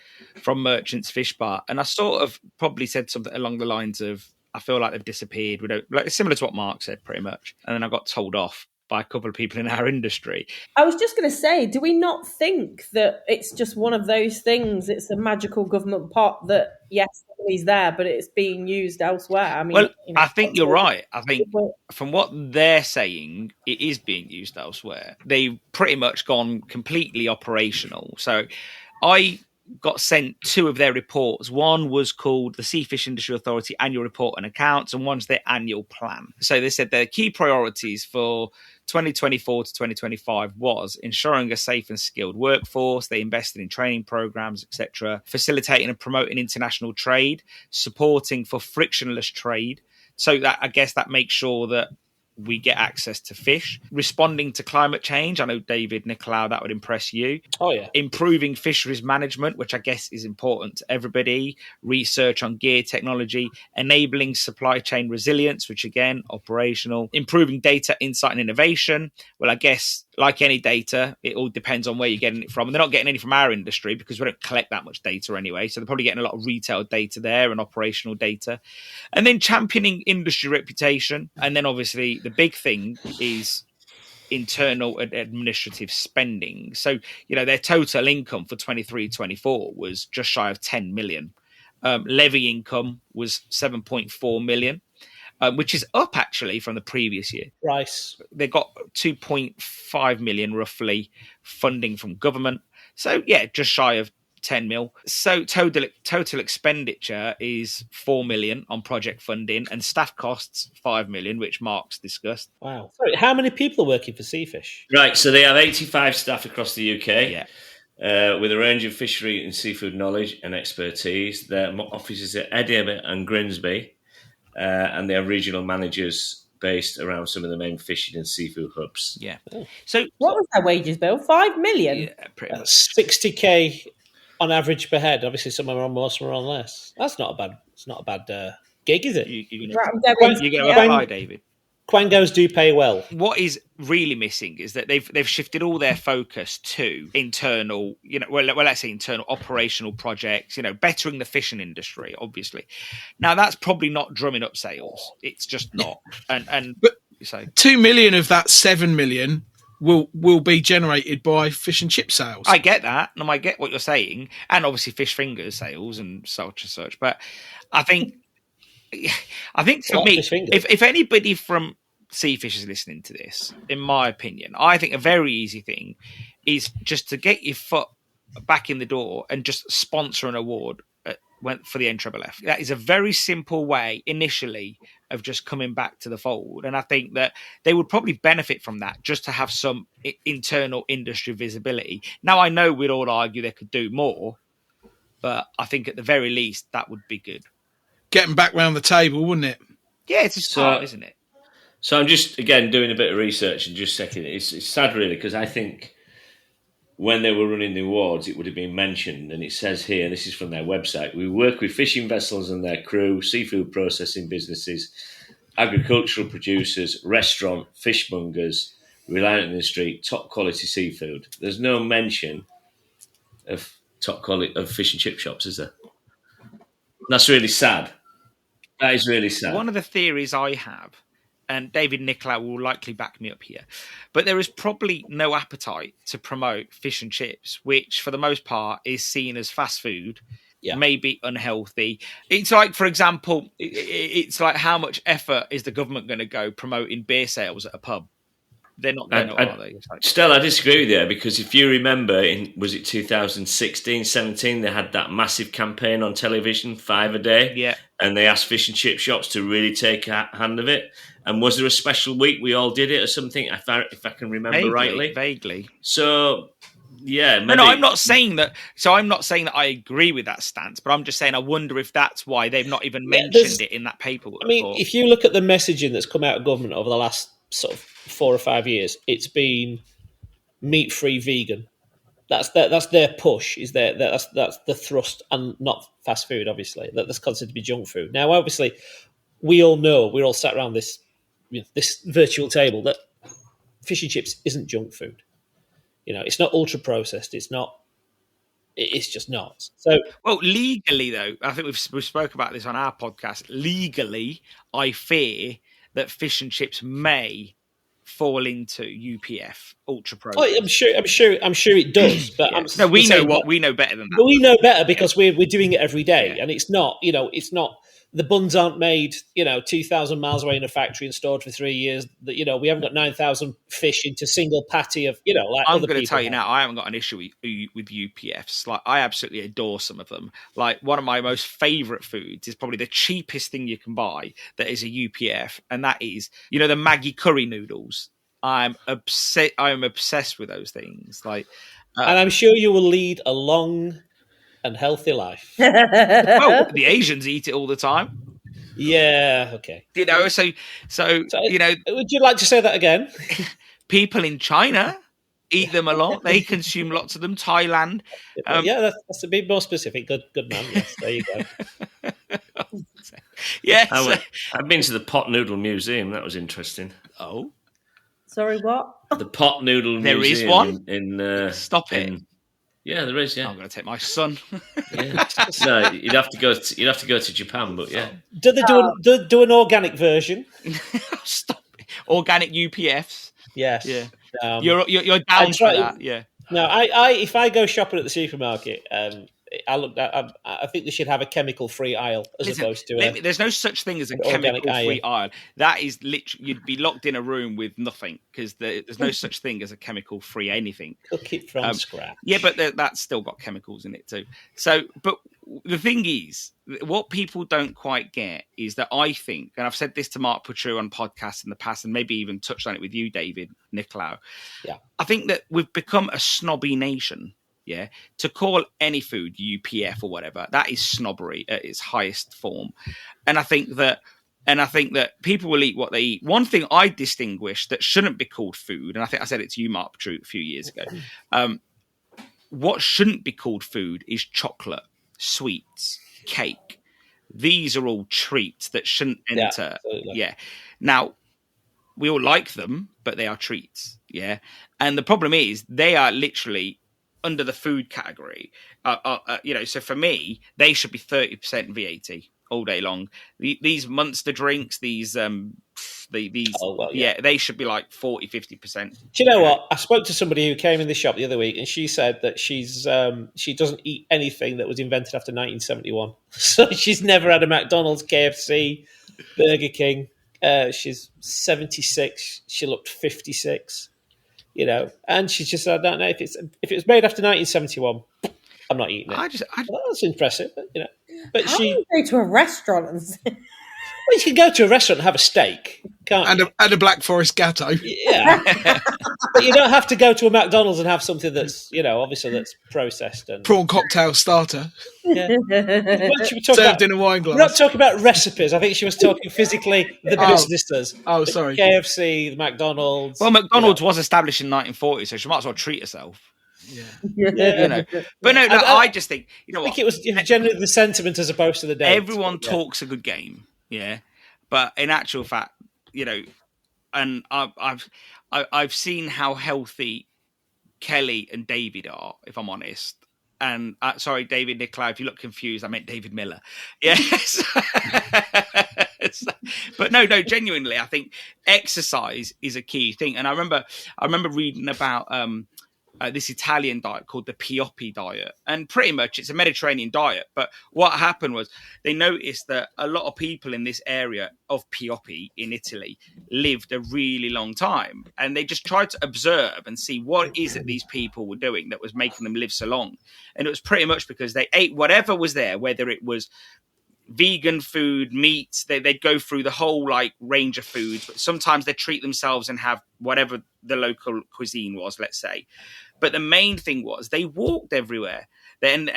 Speaker 1: from Merchants Fish Bar, and I sort of probably said something along the lines of, I feel like they've disappeared. Similar to what Mark said, pretty much. And then I got told off by a couple of people in our industry.
Speaker 3: I was just going to say, do we not think that it's just one of those things? It's a magical government pot that, yes, he's there, but it's being used elsewhere. I mean,
Speaker 1: I think you're right. I think from what they're saying, it is being used elsewhere. They've pretty much gone completely operational. So I got sent two of their reports. One was called the Seafish Industry Authority Annual Report and Accounts, and one's their annual plan. So they said their key priorities for 2024 to 2025 was ensuring a safe and skilled workforce. They invested in training programs, etc., facilitating and promoting international trade, supporting for frictionless trade. So that, I guess, that makes sure that we get access to fish, responding to climate change. I know, David, Nicolaou, that would impress you.
Speaker 2: Oh, yeah.
Speaker 1: Improving fisheries management, which I guess is important to everybody. Research on gear technology, enabling supply chain resilience, which again, operational. Improving data, insight and innovation. Well, I guess like any data, it all depends on where you're getting it from. And they're not getting any from our industry because we don't collect that much data anyway. So they're probably getting a lot of retail data there and operational data. And then championing industry reputation. And then obviously the big thing is internal and administrative spending. So, their total income for 23-24 was just shy of 10 million. Levy income was 7.4 million. Which is up actually from the previous year.
Speaker 2: Right.
Speaker 1: They got 2.5 million roughly funding from government. So yeah, just shy of 10 mil. So total expenditure is 4 million on project funding and staff costs 5 million, which Mark's discussed.
Speaker 2: Wow. Sorry, how many people are working for Seafish?
Speaker 5: Right, so they have 85 staff across the UK.
Speaker 1: Yeah.
Speaker 5: With a range of fishery and seafood knowledge and expertise. Their offices are Edinburgh and Grimsby. And they have regional managers based around some of the main fishing and seafood hubs.
Speaker 1: Yeah. So
Speaker 3: what was their wages bill? 5 million?
Speaker 1: Yeah, pretty much.
Speaker 2: 60k on average per head. Obviously, some are on more, some are on less. That's not a bad. It's not a bad gig, is it?
Speaker 1: You're going to apply, David.
Speaker 2: Quangos do pay well.
Speaker 1: What is really missing is that they've shifted all their focus to internal, let's say internal operational projects, bettering the fishing industry, obviously. Now that's probably not drumming up sales. It's just not. But so
Speaker 4: 2 million of that 7 million will be generated by fish and chip sales.
Speaker 1: I get that, and I get what you're saying, and obviously fish fingers sales and such. But I think for me, if anybody from Seafish is listening to this, in my opinion, I think a very easy thing is just to get your foot back in the door and just sponsor an award for the NFFF. That is a very simple way initially of just coming back to the fold. And I think that they would probably benefit from that just to have some internal industry visibility. Now, I know we'd all argue they could do more, but I think at the very least that would be good.
Speaker 4: Getting back round the table, wouldn't it?
Speaker 1: Yeah, it's a start, isn't it?
Speaker 5: So I'm just, again, doing a bit of research and just checking it. It's sad, really, because I think when they were running the awards, it would have been mentioned, and it says here, this is from their website, we work with fishing vessels and their crew, seafood processing businesses, agricultural producers, restaurant, fishmongers, reliant on the street, top quality seafood. There's no mention of top quality of fish and chip shops, is there? That's really sad. That is really sad.
Speaker 1: One of the theories I have, and David Nicolaou will likely back me up here, but there is probably no appetite to promote fish and chips, which for the most part is seen as fast food, maybe unhealthy. It's like, for example, it's like how much effort is the government going to go promoting beer sales at a pub? They're not going to, are they?
Speaker 5: Still, I disagree with you, because if you remember, was it 2016, 17, they had that massive campaign on television, 5 a day.
Speaker 1: Yeah.
Speaker 5: And they asked fish and chip shops to really take a hand of it. And was there a special week we all did it or something, if I can remember rightly?
Speaker 1: Vaguely.
Speaker 5: So, yeah. Maybe.
Speaker 1: No, I'm not saying that. So I'm not saying that I agree with that stance, but I'm just saying I wonder if that's why they've not even mentioned it in that paper.
Speaker 2: I mean, if you look at the messaging that's come out of government over the last sort of 4 or 5 years, it's been meat-free vegan. That's their push. That's the thrust, and not fast food. Obviously, that's considered to be junk food. Now, obviously, we all know, we're all sat around this virtual table, that fish and chips isn't junk food. It's not ultra processed. It's not. It's just not. So,
Speaker 1: well, legally though, I think we spoke about this on our podcast. Legally, I fear that fish and chips may fall into UPF, ultra processed.
Speaker 2: Oh, I'm sure it does. But
Speaker 1: no, we know better than that.
Speaker 2: But we know better because we're doing it every day, and it's not. It's not. The buns aren't made, 2,000 miles away in a factory and stored for 3 years. That we haven't got 9,000 fish into single patty of, like
Speaker 1: I'm
Speaker 2: other
Speaker 1: going to tell you
Speaker 2: have.
Speaker 1: now, I haven't got an issue with UPFs. Like, I absolutely adore some of them. Like, one of my most favourite foods is probably the cheapest thing you can buy that is a UPF, and that is, the Maggie curry noodles. I'm obsessed with those things. Like,
Speaker 2: and I'm sure you will lead a long and healthy life.
Speaker 1: Well, the Asians eat it all the time.
Speaker 2: Yeah, okay.
Speaker 1: So
Speaker 2: would you like to say that again?
Speaker 1: People in China eat them a lot. They consume lots of them. Thailand.
Speaker 2: That's a bit more specific. Good man. Yes, there you go.
Speaker 1: Yes.
Speaker 5: I've been to the Pot Noodle Museum. That was interesting.
Speaker 1: Oh.
Speaker 3: Sorry, what?
Speaker 5: The Pot Noodle Museum.
Speaker 1: There is one?
Speaker 5: In
Speaker 1: Stop it.
Speaker 5: Yeah, there is. Yeah,
Speaker 1: I'm going to take my son.
Speaker 5: Yeah. No, you'd have to go to Japan, but yeah.
Speaker 2: Do they do an organic version?
Speaker 1: Stop it. Organic UPFs.
Speaker 2: Yes.
Speaker 1: Yeah. You're down for that. Yeah.
Speaker 2: No, I if I go shopping at the supermarket, I think they should have a chemical-free aisle opposed to
Speaker 1: there's no such thing as a chemical-free aisle. That is literally, you'd be locked in a room with nothing, because there's no such thing as a chemical-free anything.
Speaker 2: Cook it from scratch.
Speaker 1: Yeah, but that's still got chemicals in it too. So, but the thing is, what people don't quite get is that I think, and I've said this to Mark Petrou on podcasts in the past, and maybe even touched on it with you, David Nicolaou.
Speaker 2: Yeah,
Speaker 1: I think that we've become a snobby nation. Yeah, to call any food UPF or whatever, that is snobbery at its highest form. And I think that people will eat what they eat. One thing I distinguish that shouldn't be called food, and I think I said it to you, Mark Petrou, a few years ago. What shouldn't be called food is chocolate, sweets, cake. These are all treats that shouldn't enter. Yeah. Now, we all like them, but they are treats. Yeah. And the problem is they are literally under the food category. So for me, they should be 30% VAT all day long. These monster drinks, they should be like 40-50%.
Speaker 2: Do you know what? I spoke to somebody who came in the shop the other week, and she said that she doesn't eat anything that was invented after 1971. So she's never had a McDonald's, KFC, Burger King. She's 76. She looked 56. And she just said, I don't know if it was made after 1971. I'm not eating it. Well, that's impressive, But
Speaker 3: how do you go to a restaurant and
Speaker 2: well, you can go to a restaurant and have a steak, can't you?
Speaker 4: And a Black Forest Gatto.
Speaker 2: Yeah. But you don't have to go to a McDonald's and have something that's, obviously that's processed. And
Speaker 4: prawn cocktail starter.
Speaker 2: Yeah.
Speaker 4: Served in a wine glass.
Speaker 2: We're not talking about recipes. I think she was talking physically the businesses.
Speaker 4: Oh, sorry.
Speaker 2: KFC, the McDonald's.
Speaker 1: Well, McDonald's was established in 1940, so she might as well treat herself.
Speaker 2: Yeah.
Speaker 1: But no, I just think,
Speaker 2: I think it was generally the sentiment as opposed to the date.
Speaker 1: Everyone talks a good game, yeah, but in actual fact, and I've seen how healthy Kelly and David are, if I'm honest. And sorry, David Nicolaou, if you look confused, I meant David Miller. Yes. But no, genuinely, I think exercise is a key thing. And I remember reading about this Italian diet called the Pioppi diet, and pretty much it's a Mediterranean diet. But what happened was they noticed that a lot of people in this area of Pioppi in Italy lived a really long time, and they just tried to observe and see what is it these people were doing that was making them live so long. And it was pretty much because they ate whatever was there, whether it was vegan food, meat, they'd go through the whole range of foods, but sometimes they'd treat themselves and have whatever the local cuisine was, let's say. But the main thing was they walked everywhere. And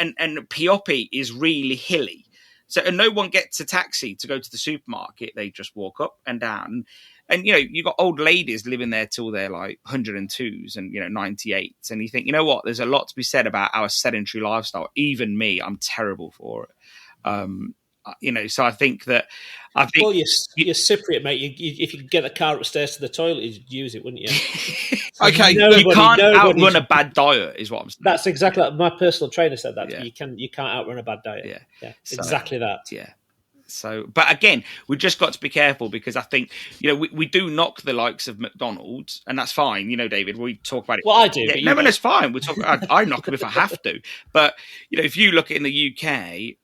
Speaker 1: Pioppi is really hilly. So and no one gets a taxi to go to the supermarket. They just walk up and down. And, you got old ladies living there till they're 102s and, 98s. And you think, you know what, there's a lot to be said about our sedentary lifestyle. Even me, I'm terrible for it. So I think that...
Speaker 2: Well, you're Cypriot, mate. If you could get the car upstairs to the toilet, you'd use it, wouldn't you?
Speaker 1: Okay, you can't outrun a bad diet, is what I'm saying.
Speaker 2: That's exactly my personal trainer said that. Yeah. You can't outrun a bad diet.
Speaker 1: Yeah.
Speaker 2: So, exactly that.
Speaker 1: Yeah. So, but again, we've just got to be careful because I think, we do knock the likes of McDonald's, and that's fine. David, we talk about it.
Speaker 2: Well, I do.
Speaker 1: Yeah, no, it's fine. We talk. I knock them if I have to. But, if you look at in the UK,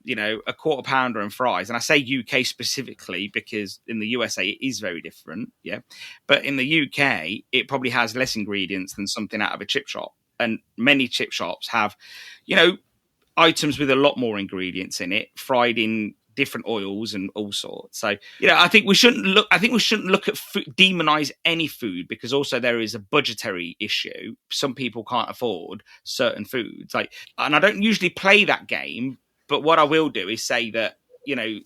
Speaker 1: a quarter pounder and fries, and I say UK specifically because in the USA it is very different. Yeah. But in the UK, it probably has less ingredients than something out of a chip shop. And many chip shops have, items with a lot more ingredients in it, fried in different oils and all sorts. So, I think we shouldn't look at demonize any food, because also there is a budgetary issue. Some people can't afford certain foods. And I don't usually play that game, but what I will do is say that,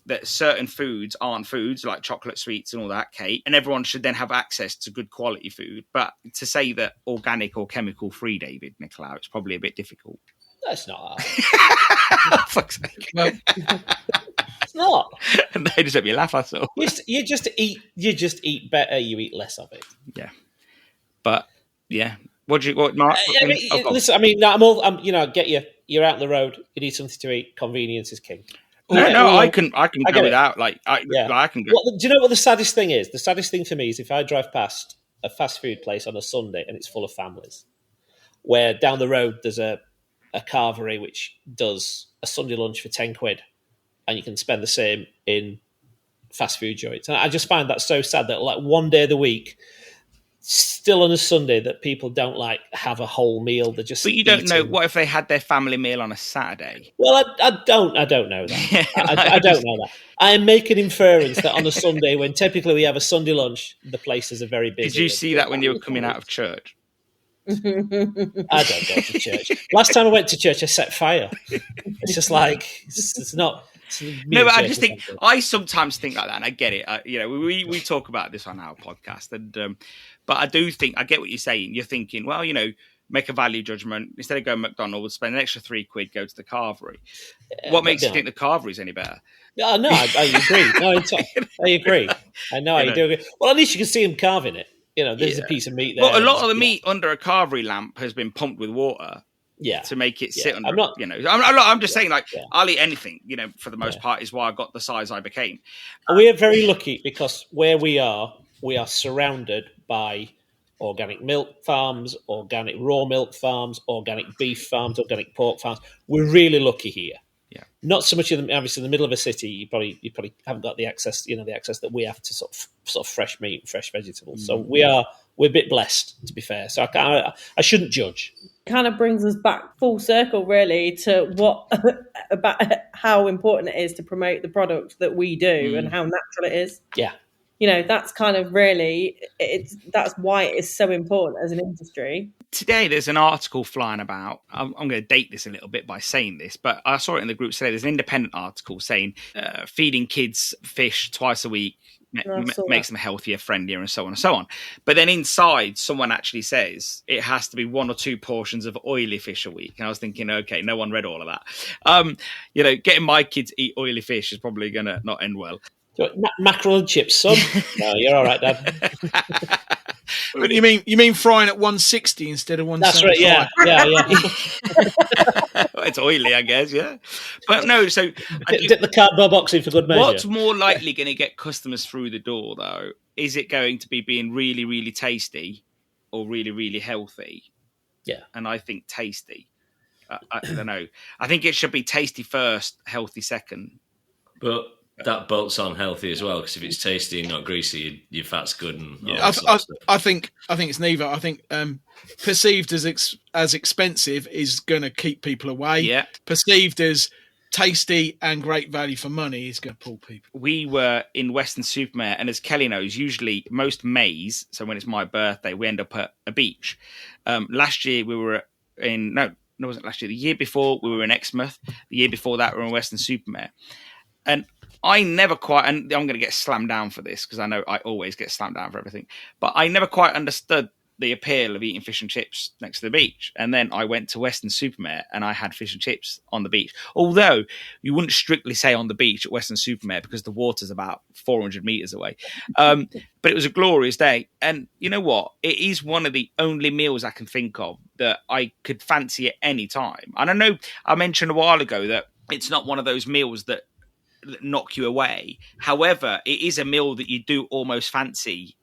Speaker 1: that certain foods aren't foods, like chocolate, sweets and all that, Kate, and everyone should then have access to good quality food. But to say that organic or chemical free, David, Nicolaou, it's probably a bit difficult.
Speaker 2: That's not hard.
Speaker 1: Fuck's sake.
Speaker 2: Well, it's not.
Speaker 1: They just let me laugh, that's all.
Speaker 2: You just eat better, you eat less of it.
Speaker 1: Yeah. But yeah. What, Mark?
Speaker 2: Listen, I get you. You're out on the road, you need something to eat, convenience is king.
Speaker 1: I can go without. I can go.
Speaker 2: Well, do you know what the saddest thing is? The saddest thing for me is if I drive past a fast food place on a Sunday and it's full of families, where down the road there's a carvery which does a Sunday lunch for 10 quid, and you can spend the same in fast food joints. And I just find that so sad that one day of the week, still on a Sunday, that people don't have a whole meal. They're just.
Speaker 1: But you don't know. What if they had their family meal on a Saturday?
Speaker 2: Well, I don't know that. I don't know that. I am making inference that on a Sunday, when typically we have a Sunday lunch, the places are very busy.
Speaker 1: Did you see that when you were coming out of church?
Speaker 2: I don't go to church. Last time I went to church, I set fire. It's just it's not.
Speaker 1: No, but I just think I sometimes think like that, and I get it. We talk about this on our podcast, and but I do think I get what you're saying. You're thinking, well, make a value judgment instead of going to McDonald's, spend an extra £3 go to the carvery. Yeah, what makes you think the carvery is any better?
Speaker 2: No, I agree. No, I agree. I know you do agree. Well, at least you can see them carving it. There's a piece of meat there.
Speaker 1: Well, a lot of the meat under a carvery lamp has been pumped with water.
Speaker 2: Yeah,
Speaker 1: to make it sit under. I'm just saying, I'll eat anything. For the most part, is why I got the size I became.
Speaker 2: We are very lucky because where we are surrounded by organic milk farms, organic raw milk farms, organic beef farms, organic pork farms. We're really lucky here.
Speaker 1: Yeah,
Speaker 2: not so much in obviously in the middle of a city. You probably haven't got the access. The access that we have to sort of fresh meat, and fresh vegetables. So we're a bit blessed, to be fair. So I shouldn't judge.
Speaker 3: Kind of brings us back full circle, really, to what about how important it is to promote the product that we do and how natural it is.
Speaker 2: Yeah,
Speaker 3: that's kind of really that's why it is so important as an industry.
Speaker 1: Today, there's an article flying about. I'm going to date this a little bit by saying this, but I saw it in the group today. There's an independent article saying feeding kids fish twice a week makes them healthier, friendlier, and so on and so on. But then inside, someone actually says it has to be 1 or 2 portions of oily fish a week. And I was thinking, okay, no one read all of that. Getting my kids to eat oily fish is probably going to not end well.
Speaker 2: Mackerel and chips, son. No, you're all right, Dad.
Speaker 4: You mean frying at 160 instead of 175?
Speaker 2: That's right.
Speaker 1: Well, it's oily, I guess. Yeah, but no. So
Speaker 2: dip the cardboard box in for good measure.
Speaker 1: What's more likely going to get customers through the door, though? Is it going to be being really, really tasty, or really, really healthy?
Speaker 2: Yeah,
Speaker 1: and I think tasty. I don't know. I think it should be tasty first, healthy second.
Speaker 5: But that bolts on healthy as well, because if it's tasty and not greasy, your fat's good. And
Speaker 4: I think it's neither. I think perceived as expensive is going to keep people away.
Speaker 1: Yeah.
Speaker 4: Perceived as tasty and great value for money is going to pull people.
Speaker 1: We were in Weston-super-Mare, and as Kelly knows, usually most Mays, so when it's my birthday, we end up at a beach. Last year we were it wasn't last year. The year before we were in Exmouth. The year before that we were in Weston-super-Mare. And I never quite, and I'm going to get slammed down for this because I know I always get slammed down for everything, but I never quite understood the appeal of eating fish and chips next to the beach. And then I went to Weston-super-Mare and I had fish and chips on the beach. Although you wouldn't strictly say on the beach at Weston-super-Mare because the water's about 400 meters away. But it was a glorious day. And you know what? It is one of the only meals I can think of that I could fancy at any time. And I know I mentioned a while ago that it's not one of those meals that knock you away. However, it is a meal that you do almost fancy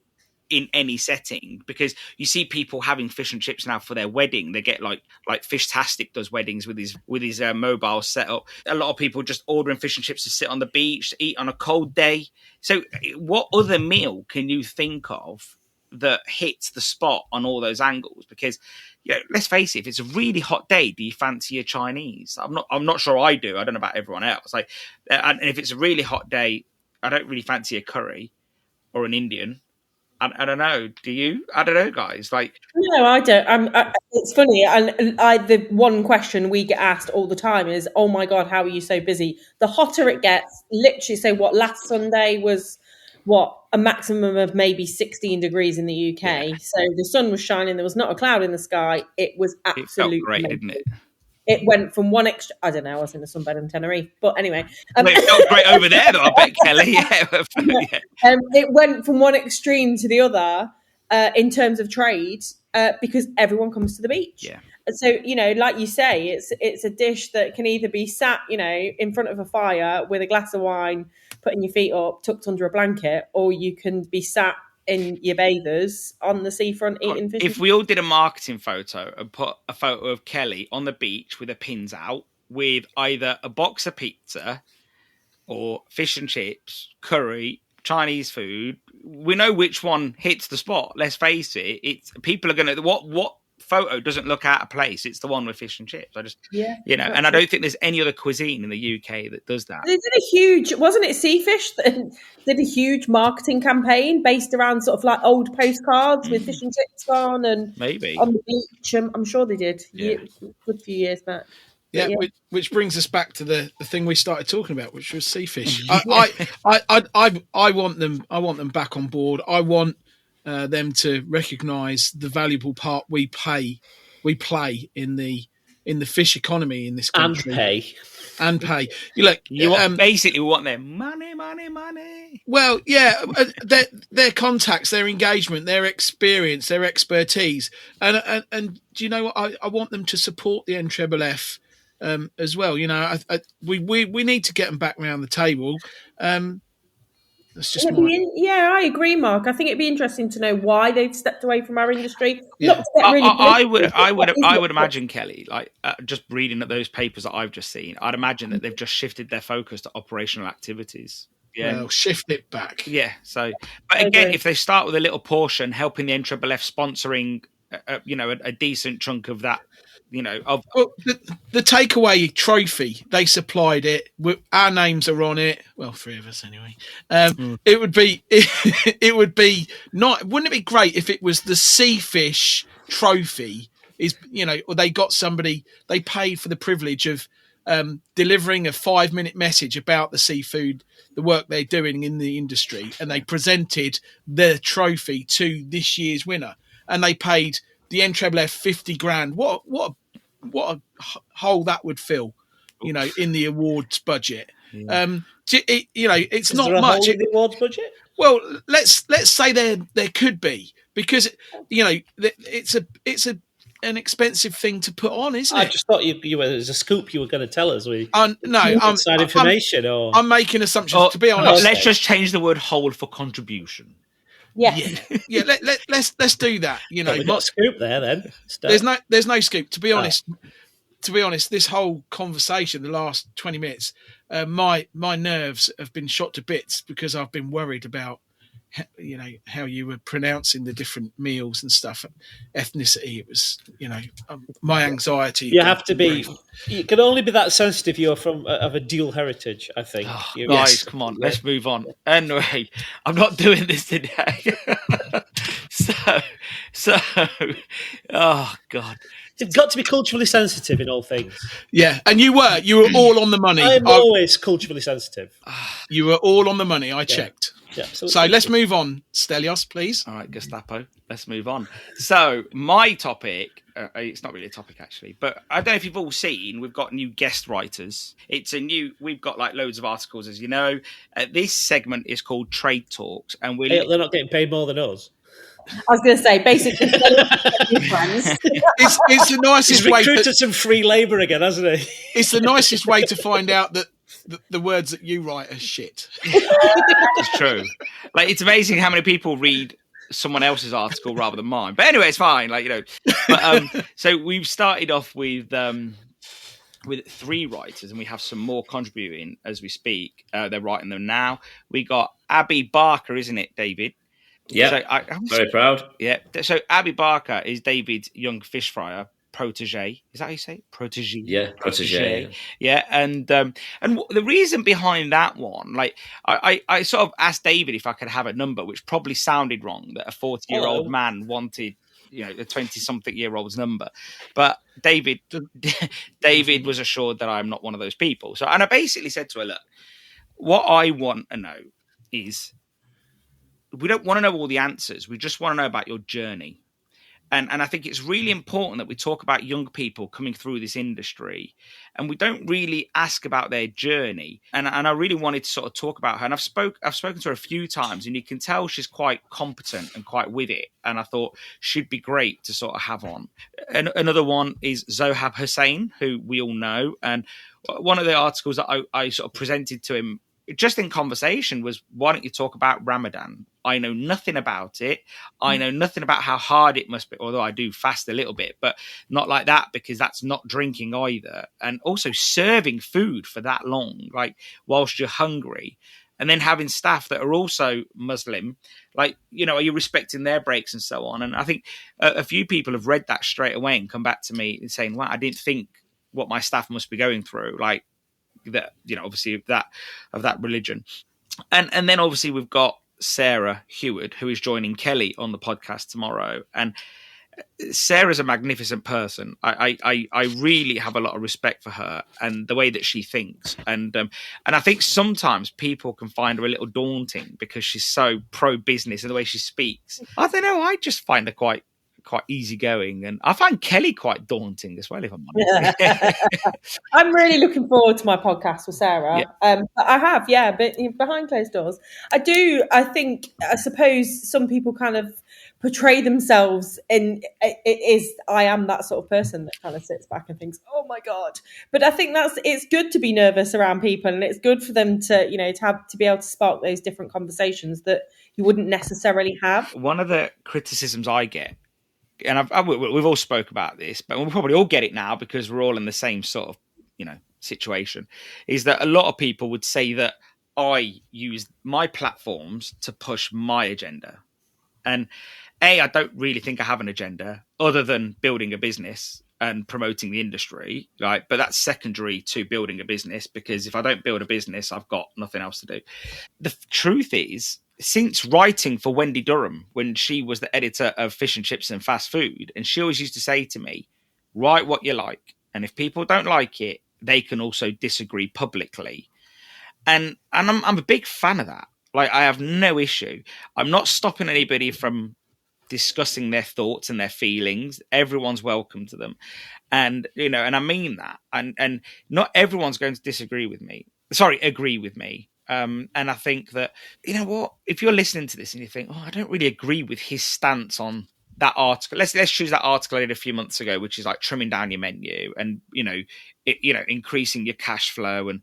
Speaker 1: in any setting, because you see people having fish and chips now for their wedding. They get like Fishtastic does weddings with his mobile setup. A lot of people just ordering fish and chips to sit on the beach, to eat on a cold day. So what other meal can you think of that hits the spot on all those angles? Because let's face it, if it's a really hot day, do you fancy a Chinese? I'm not sure I do. I don't know about everyone else. And if it's a really hot day, I don't really fancy a curry or an Indian. I don't know. Do you? I don't know, guys.
Speaker 3: No, I don't. It's funny, and the one question we get asked all the time is, "Oh my God, how are you so busy?" The hotter it gets, literally. So, last Sunday was a maximum of maybe 16 degrees in the UK. Yeah. So the sun was shining. There was not a cloud in the sky. It was absolutely
Speaker 1: great, didn't it?
Speaker 3: It went from one I don't know, I was in a sunbed in Tenerife, but anyway.
Speaker 1: It felt great over there, though, I bet, Kelly. Yeah.
Speaker 3: It went from one extreme to the other in terms of trade because everyone comes to the beach.
Speaker 1: Yeah.
Speaker 3: So, like you say, it's a dish that can either be sat, in front of a fire with a glass of wine, putting your feet up, tucked under a blanket, or you can be sat in your bathers on the seafront eating fish.
Speaker 1: If we all did a marketing photo and put a photo of Kelly on the beach with her pins out, with either a box of pizza or fish and chips, curry, Chinese food, we know which one hits the spot. Let's face it, people are going to what photo doesn't look out of place. It's the one with fish and chips. And I don't think there's any other cuisine in the UK that does that.
Speaker 3: They did wasn't it Seafish that did a huge marketing campaign based around sort of like old postcards with fish and chips on, and
Speaker 1: maybe
Speaker 3: on the beach. I'm sure they did. A good few years back.
Speaker 4: Yeah, which brings us back to the thing we started talking about, which was Seafish. I want them back on board. I want them to recognise the valuable part we play in the fish economy in this country. And pay.
Speaker 1: Basically, we want their money.
Speaker 4: Well, yeah, their contacts, their engagement, their experience, their expertise, and do you know what? I want them to support the NFFF as well. We need to get them back around the table. That's just
Speaker 3: I agree, Mark. I think it'd be interesting to know why they've stepped away from our industry.
Speaker 1: Yeah. I would imagine, Kelly, just reading at those papers that I've just seen, I'd imagine that they've just shifted their focus to operational activities. Yeah,
Speaker 4: well, shift it back.
Speaker 1: Yeah. So, but again, if they start with a little portion, helping the NFFF sponsoring, a decent chunk of that.
Speaker 4: Well, the takeaway trophy, they supplied it. Our names are on it. Well, 3 of us anyway. It would be not. Wouldn't it be great if it was the Seafish trophy? Or they got somebody. They paid for the privilege of delivering a 5-minute message about the seafood, the work they're doing in the industry, and they presented the trophy to this year's winner, and they paid the NFFF 50 grand. What a hole that would fill, in the awards budget. Yeah. It's not much.
Speaker 3: In the awards budget?
Speaker 4: Well, let's say there could be, because it's an expensive thing to put on, isn't it?
Speaker 2: I just thought you were, there's a scoop you were going to tell us.
Speaker 4: No, I'm
Speaker 2: information.
Speaker 4: I'm making assumptions. To be honest,
Speaker 1: let's just change the word "hold" for contribution.
Speaker 3: Yes.
Speaker 4: Yeah. Let's do that.
Speaker 2: We got a scoop there. Then
Speaker 4: there's no scoop. To be honest, this whole conversation, the last 20 minutes, my nerves have been shot to bits because I've been worried about how you were pronouncing the different meals and stuff, ethnicity. It was my anxiety.
Speaker 2: You have to be. You can only be that sensitive. You're of a dual heritage, I think.
Speaker 1: Guys, come on, let's move on. Anyway, I'm not doing this today. so, oh God.
Speaker 2: You've got to be culturally sensitive in all things.
Speaker 4: Yeah, and you were all on the money.
Speaker 2: I'm always culturally sensitive.
Speaker 4: You were all on the money. I checked.
Speaker 2: Yeah,
Speaker 4: so let's move on, Stelios, please.
Speaker 1: All right, Gestapo, let's move on. So my topic, it's not really a topic actually, but I don't know if you've all seen, we've got new guest writers. We've got like loads of articles, as you know. This segment is called Trade Talks, and
Speaker 2: they're not getting paid more than us.
Speaker 3: I was going to say, basically, friends.
Speaker 4: It's the nicest way.
Speaker 2: He's recruited some free labour again, hasn't he?
Speaker 4: It's the nicest way to find out that the words that you write are shit.
Speaker 1: It's true. Like, it's amazing how many people read someone else's article rather than mine. But anyway, it's fine. But, so we've started off with 3 writers, and we have some more contributing as we speak. They're writing them now. We got Abby Barker, isn't it, David?
Speaker 5: Yeah, so very proud.
Speaker 1: Yeah, so Abby Barker is David's young fish fryer protege. Is that how you say it? Protege?
Speaker 5: Yeah, protege.
Speaker 1: Yeah, and the reason behind that one, like I sort of asked David if I could have a number, which probably sounded wrong, that a 40-year-old man wanted, a 20-something-year-old's number, but David was assured that I'm not one of those people. So, and I basically said to her, look, what I want to know is, we don't want to know all the answers. We just want to know about your journey. And I think it's really important that we talk about young people coming through this industry, and we don't really ask about their journey. And I really wanted to sort of talk about her. And I've spoken to her a few times, and you can tell she's quite competent and quite with it. And I thought she'd be great to sort of have on. And another one is Zohab Hussain, who we all know. And one of the articles that I sort of presented to him just in conversation was, why don't you talk about Ramadan? I know nothing about it. I know nothing about how hard it must be, although I do fast a little bit, but not like that, because that's not drinking either. And also serving food for that long, like whilst you're hungry, and then having staff that are also Muslim, like, are you respecting their breaks and so on? And I think a few people have read that straight away and come back to me and saying, wow, I didn't think what my staff must be going through. Like, that, obviously of that religion. And then obviously we've got Sarah Heward, who is joining Kelly on the podcast tomorrow. And Sarah's a magnificent person. I really have a lot of respect for her and the way that she thinks. And I think sometimes people can find her a little daunting because she's so pro-business and the way she speaks. I don't know, I just find her quite easygoing, and I find Kelly quite daunting as well, if I'm honest.
Speaker 3: I'm really looking forward to my podcast with Sarah. Yeah. I have, but behind closed doors, I suppose some people kind of portray themselves in I am that sort of person that kind of sits back and thinks, oh my God. But I think it's good to be nervous around people, and it's good for them to to be able to spark those different conversations that you wouldn't necessarily have.
Speaker 1: One of the criticisms I get, and we've all spoke about this, but we'll probably all get it now because we're all in the same sort of, situation, is that a lot of people would say that I use my platforms to push my agenda. And I don't really think I have an agenda other than building a business and promoting the industry, right? But that's secondary to building a business, because if I don't build a business, I've got nothing else to do. The truth is, since writing for Wendy Durham, when she was the editor of Fish and Chips and Fast Food, and she always used to say to me, write what you like. And if people don't like it, they can also disagree publicly. And I'm a big fan of that. Like, I have no issue. I'm not stopping anybody from discussing their thoughts and their feelings. Everyone's welcome to them. And, and I mean that. And not everyone's going to agree with me. And I think that, you know what, if you're listening to this and you think, I don't really agree with his stance on that article. Let's choose that article I did a few months ago, which is like trimming down your menu and, increasing your cash flow and,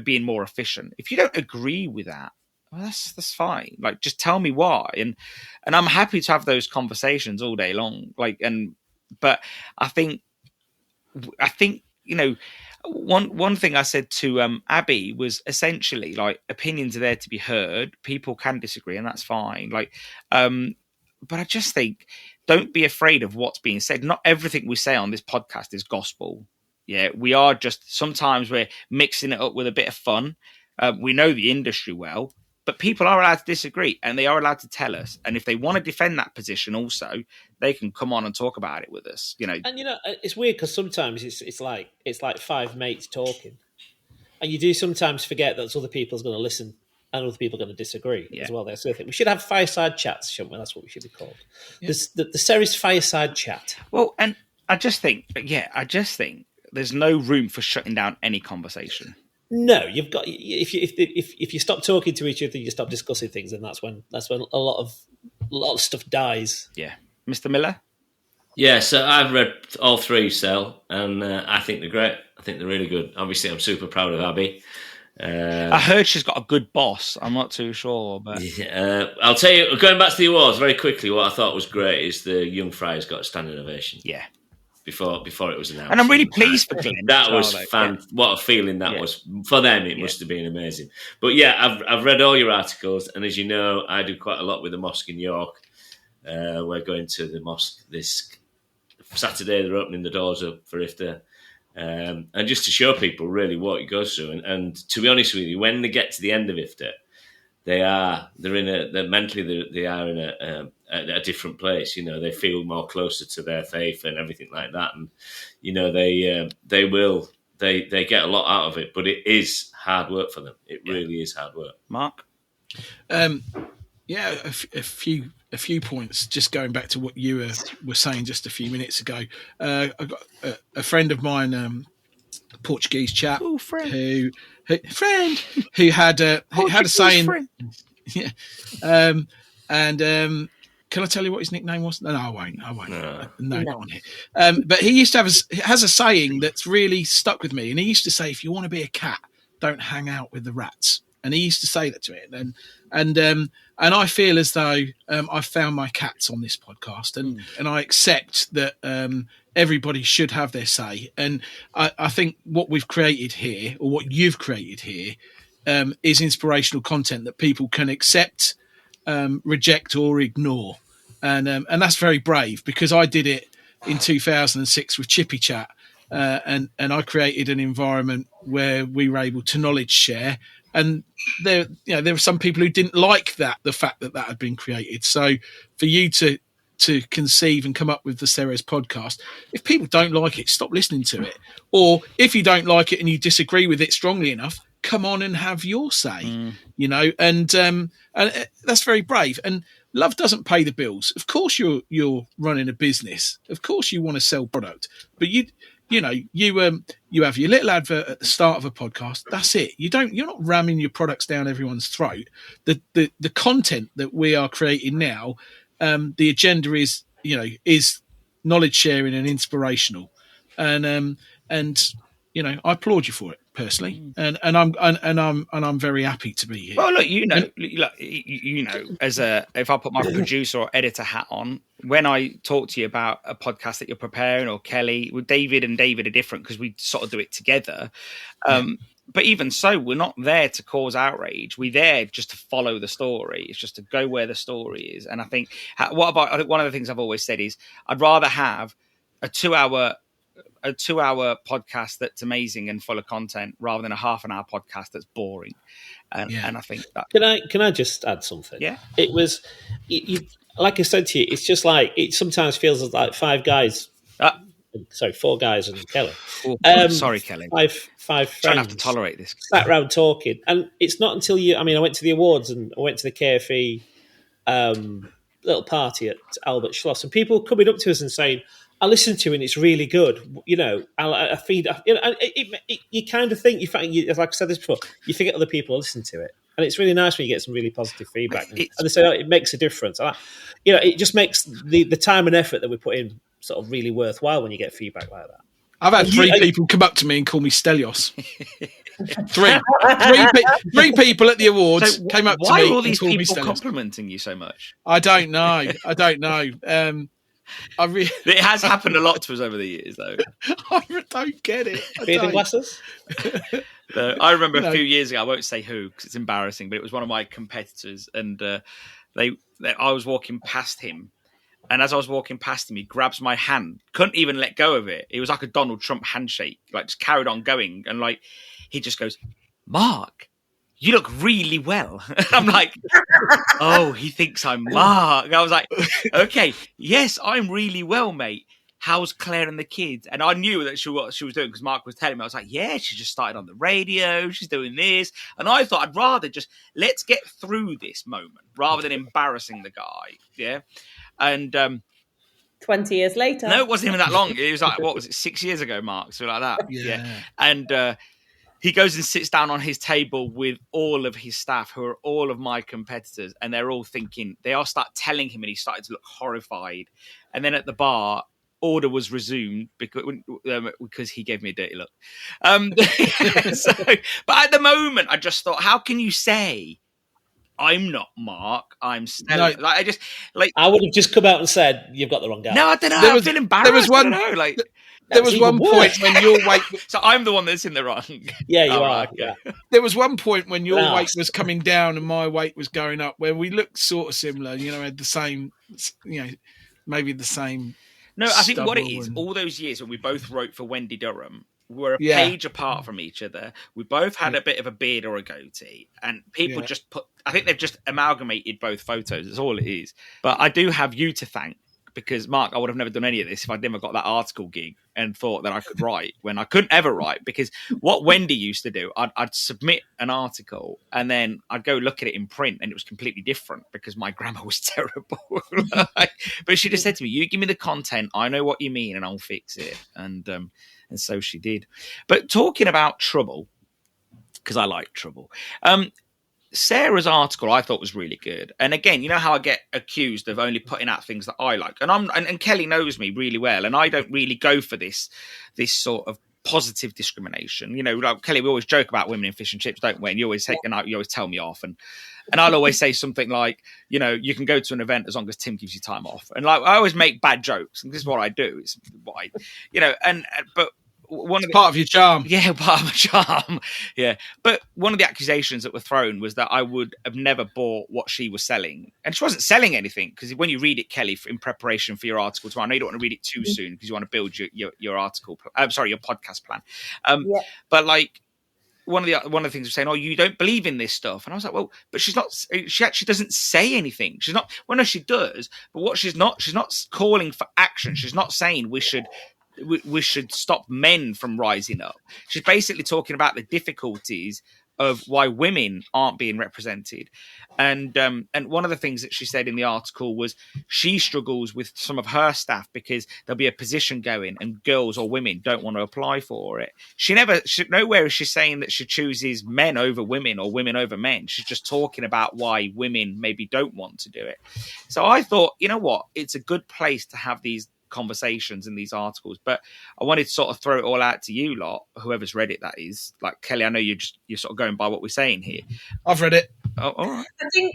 Speaker 1: being more efficient. If you don't agree with that, well, that's fine. Like, just tell me why. And I'm happy to have those conversations all day long. But I think, one thing I said to Abby was essentially like, opinions are there to be heard. People can disagree, and that's fine. But I just think, don't be afraid of what's being said. Not everything we say on this podcast is gospel. Yeah, we are sometimes we're mixing it up with a bit of fun. We know the industry well, but people are allowed to disagree, and they are allowed to tell us. And if they want to defend that position also, they can come on and talk about it with us. And
Speaker 2: it's weird because sometimes it's like five mates talking, and you do sometimes forget that other people's going to listen and other people are going to disagree as well. That's the thing. We should have fireside chats, shouldn't we? That's what we should be called. Yeah. The Ceres fireside chat.
Speaker 1: Well, and I just think there's no room for shutting down any conversation.
Speaker 2: No, you've got if you stop talking to each other, you stop discussing things, and that's when a lot of stuff dies.
Speaker 1: Yeah, Mr. Miller.
Speaker 5: Yeah, so I've read all three, Sel, and I think they're great. I think they're really good. Obviously, I'm super proud of Abby.
Speaker 1: I heard she's got a good boss. I'm not too sure, but
Speaker 5: I'll tell you. Going back to the awards very quickly, what I thought was great is the Young Friars got a standing ovation.
Speaker 1: Yeah.
Speaker 5: Before it was announced,
Speaker 1: and I'm really pleased for Glenn.
Speaker 5: That was fan. Yeah. What a feeling that was for them. It must have been amazing. But yeah, I've read all your articles, and as you know, I do quite a lot with the mosque in York. We're going to the mosque this Saturday. They're opening the doors up for iftar, and just to show people really what it goes through. And to be honest with you, when they get to the end of iftar, they're mentally they are in a different place. They feel more closer to their faith and everything like that. And they get a lot out of it, but it is hard work for them. It really is hard work.
Speaker 1: Mark,
Speaker 4: a few points. Just going back to what you were saying just a few minutes ago. I got a friend of mine, Portuguese chap, who had a saying. Yeah, can I tell you what his nickname was? No, I won't. No, not on here. But he used to has a saying that's really stuck with me, and he used to say, "If you want to be a cat, don't hang out with the rats." And he used to say that to me, and I feel as though I've found my cats on this podcast, and I accept that everybody should have their say. And I think what we've created here, or what you've created here, is inspirational content that people can accept, reject, or ignore. And that's very brave, because I did it in 2006 with Chippy Chat, and I created an environment where we were able to knowledge share. And there were some people who didn't like the fact that had been created. So for you to conceive and come up with the Ceres podcast, if people don't like it, stop listening to it. Or if you don't like it and you disagree with it strongly enough, come on and have your say, and that's very brave. And love doesn't pay the bills. Of course you're running a business. Of course you want to sell product, but you have your little advert at the start of a podcast. That's it. You're not ramming your products down everyone's throat. The content that we are creating now, the agenda is knowledge sharing and inspirational, and I applaud you for it personally, and I'm very happy to be here.
Speaker 1: Well, look, if I put my producer or editor hat on, when I talk to you about a podcast that you're preparing, or Kelly, with David are different because we sort of do it together. But even so, we're not there to cause outrage. We're there just to follow the story. It's just to go where the story is. And I think one of the things I've always said is I'd rather have a 2-hour podcast that's amazing and full of content rather than a half an hour podcast that's boring. And I think that
Speaker 2: can I just add something?
Speaker 1: Yeah,
Speaker 2: it was like I said to you, it's just like it sometimes feels like four guys and Kelly.
Speaker 1: Sorry, Kelly.
Speaker 2: Five friends.
Speaker 1: Don't have to tolerate this.
Speaker 2: Sat around talking, and it's not until I went to the awards and I went to the KFE little party at Albert Schloss, and people coming up to us and saying, I listen to it and it's really good. You know, I feed. You know, you kind of think like I said this before, you think other people listen to it, and it's really nice when you get some really positive feedback. And they say it makes a difference. You know, it just makes the time and effort that we put in sort of really worthwhile when you get feedback like that.
Speaker 4: I've had three people come up to me and call me Stelios. Three people at the awards came up to me.
Speaker 1: Why are all these
Speaker 4: people
Speaker 1: complimenting you so much?
Speaker 4: I don't know.
Speaker 1: It has happened a lot to us over the years, though.
Speaker 4: I don't get it.
Speaker 2: Bathing glasses?
Speaker 1: I remember a few years ago, I won't say who because it's embarrassing, but it was one of my competitors, and I was walking past him, and as I was walking past him, he grabs my hand, couldn't even let go of it. It was like a Donald Trump handshake, like just carried on going, and like he just goes, "Mark, you look really well." I'm like, oh, he thinks I'm Mark. I was like, okay, yes, I'm really well, mate. How's Claire and the kids? And I knew that what she was doing because Mark was telling me. I was like, yeah, she just started on the radio. She's doing this. And I thought I'd rather just let's get through this moment rather than embarrassing the guy. Yeah. And
Speaker 3: 20 years later.
Speaker 1: No, it wasn't even that long. It was like, what was it, 6 years ago, Mark? So like that. Yeah. And he goes and sits down on his table with all of his staff, who are all of my competitors, and they're all thinking, they all start telling him, and he started to look horrified. And then at the bar, order was resumed because he gave me a dirty look. But at the moment, I just thought, how can you say I'm not Mark? I'm Stelios.
Speaker 2: No, I would have just come out and said you've got the wrong guy.
Speaker 1: No, I don't know. I feel embarrassed.
Speaker 4: There was one point when your weight.
Speaker 1: So I'm the one that's in the wrong.
Speaker 2: Yeah, you are. Okay.
Speaker 4: Yeah. There was one point when your weight was coming down and my weight was going up, where we looked sort of similar. You know, had the same. You know, maybe the same.
Speaker 1: No, I think what it is, all those years when we both wrote for Wendy Durham, we were a page apart from each other. We both had a bit of a beard or a goatee, and people just I think they've just amalgamated both photos. That's all it is. But I do have you to thank, because Mark, I would have never done any of this if I'd never got that article gig and thought that I could write when I couldn't ever write. Because what Wendy used to do, I'd submit an article and then I'd go look at it in print and it was completely different because my grammar was terrible. But she just said to me, you give me the content, I know what you mean and I'll fix it. And so she did. But talking about trouble, because I like trouble, Sarah's article I thought was really good. And again, you know how I get accused of only putting out things that I like, and Kelly knows me really well, and I don't really go for this sort of positive discrimination. You know, like Kelly, we always joke about women in fish and chips, don't we? And you always tell me off, and I'll always say something like, you know, you can go to an event as long as Tim gives you time off, and like I always make bad jokes, and this is what I do. It's what I, you know, but.
Speaker 4: Part of your charm.
Speaker 1: Yeah, part of my charm. Yeah. But one of the accusations that were thrown was that I would have never bought what she was selling. And she wasn't selling anything, because when you read it, Kelly, in preparation for your article tomorrow, I know you don't want to read it too soon because you want to build your article. I'm sorry, your podcast plan. But like, one of the things was saying, oh, you don't believe in this stuff. And I was like, well, but she actually doesn't say anything. She's not, well, no, she does. But what she's not calling for action. She's not saying we should stop men from rising up. She's basically talking about the difficulties of why women aren't being represented. And one of the things that she said in the article was she struggles with some of her staff because there'll be a position going and girls or women don't want to apply for it. Nowhere is she saying that she chooses men over women or women over men. She's just talking about why women maybe don't want to do it. So I thought, you know what? It's a good place to have these conversations in these articles, but I wanted to sort of throw it all out to you lot, whoever's read it, that is. Like Kelly, I know you're sort of going by what we're saying here.
Speaker 4: I've read it.
Speaker 1: Oh, all right.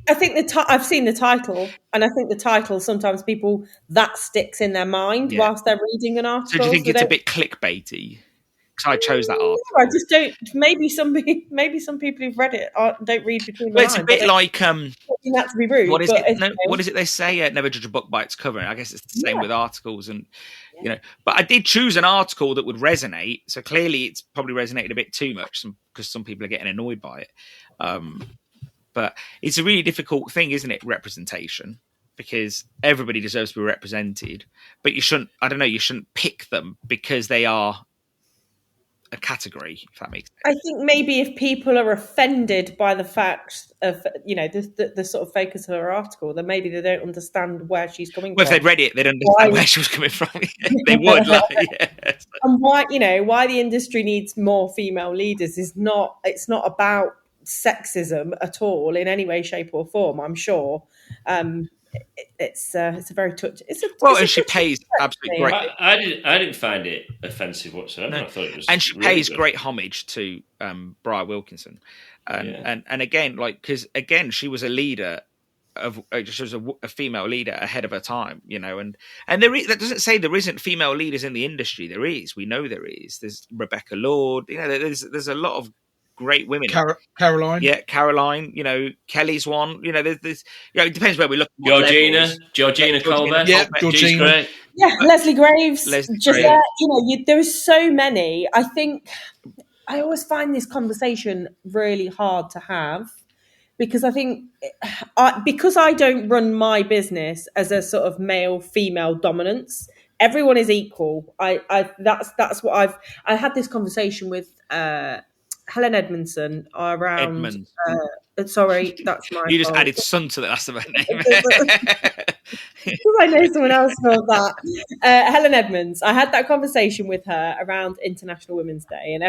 Speaker 3: I think I've seen the title, and I think the title sometimes people that sticks in their mind whilst they're reading an article.
Speaker 1: So do you think it's a bit clickbaity? Because I chose that article.
Speaker 3: I just don't. Maybe some people who've read it don't read between the lines.
Speaker 1: It's a bit like
Speaker 3: that to be rude.
Speaker 1: What is it? What is it they say? Never judge a book by its cover. I guess it's the same with articles, and you know. But I did choose an article that would resonate. So clearly, it's probably resonated a bit too much because some people are getting annoyed by it. But it's a really difficult thing, isn't it? Representation, because everybody deserves to be represented, but you shouldn't. I don't know. You shouldn't pick them because they are a category, if that makes sense.
Speaker 3: I think maybe if people are offended by the fact of, the sort of focus of her article, then maybe they don't understand where she's coming
Speaker 1: from. If they'd read it, they'd understand where she was coming from. They would,
Speaker 3: And why the industry needs more female leaders it's not about sexism at all in any way, shape or form, I'm sure. It's a very touch.
Speaker 1: And she pays absolutely great.
Speaker 5: I didn't find it offensive whatsoever. No. I thought it was,
Speaker 1: and she
Speaker 5: really
Speaker 1: pays
Speaker 5: good.
Speaker 1: Great homage to Briar Wilkinson, and again, because she was a leader she was a female leader ahead of her time, and that doesn't say there isn't female leaders in the industry. There is. We know there is. There's Rebecca Lord. There's a lot of great women.
Speaker 4: Caroline.
Speaker 1: Yeah, Caroline. Kelly's one. There's it depends where we look.
Speaker 5: Georgina Colbert.
Speaker 4: Yeah, Georgina.
Speaker 5: Great.
Speaker 3: Yeah, Leslie Graves.
Speaker 1: Graves.
Speaker 3: There's so many. I think I always find this conversation really hard to have because I think because I don't run my business as a sort of male-female dominance. Everyone is equal. That's what I had this conversation with Helen Edmondson around. Sorry, that's my.
Speaker 1: You just
Speaker 3: fault.
Speaker 1: added son to the last of her name.
Speaker 3: Because I know someone else knows that. Helen Edmonds. I had that conversation with her around International Women's Day, and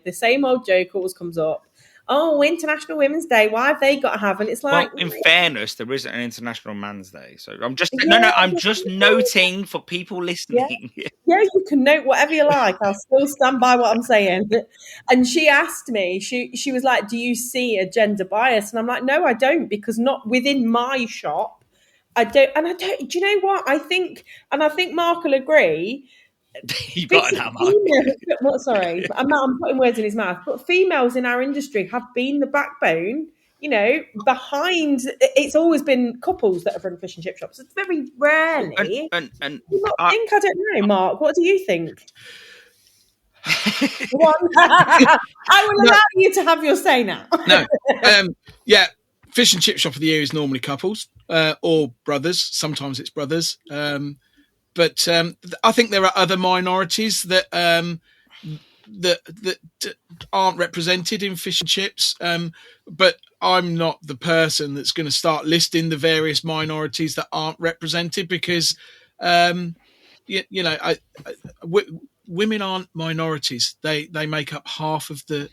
Speaker 3: the same old joke always comes up. Oh, International Women's Day. Why have they got to have? And it's like,
Speaker 1: in fairness, there isn't an International Man's Day. So I'm just I'm just noting for people listening.
Speaker 3: Yeah, you can note whatever you like. I'll still stand by what I'm saying. And she asked me, she was like, do you see a gender bias? And I'm like, no, I don't, because not within my shop. I don't. And I don't. Do you know what? I think Mark will agree.
Speaker 1: You got it,
Speaker 3: sorry, I'm putting words in his mouth. But females in our industry have been the backbone. Behind it's always been couples that have run fish and chip shops. It's very rarely.
Speaker 1: And
Speaker 3: I don't know, Mark. What do you think? I will allow you to have your say now.
Speaker 4: No, fish and chip shop of the year is normally couples or brothers. Sometimes it's brothers. But I think there are other minorities that aren't represented in fish and chips. But I'm not the person that's going to start listing the various minorities that aren't represented because, women aren't minorities. They make up half of the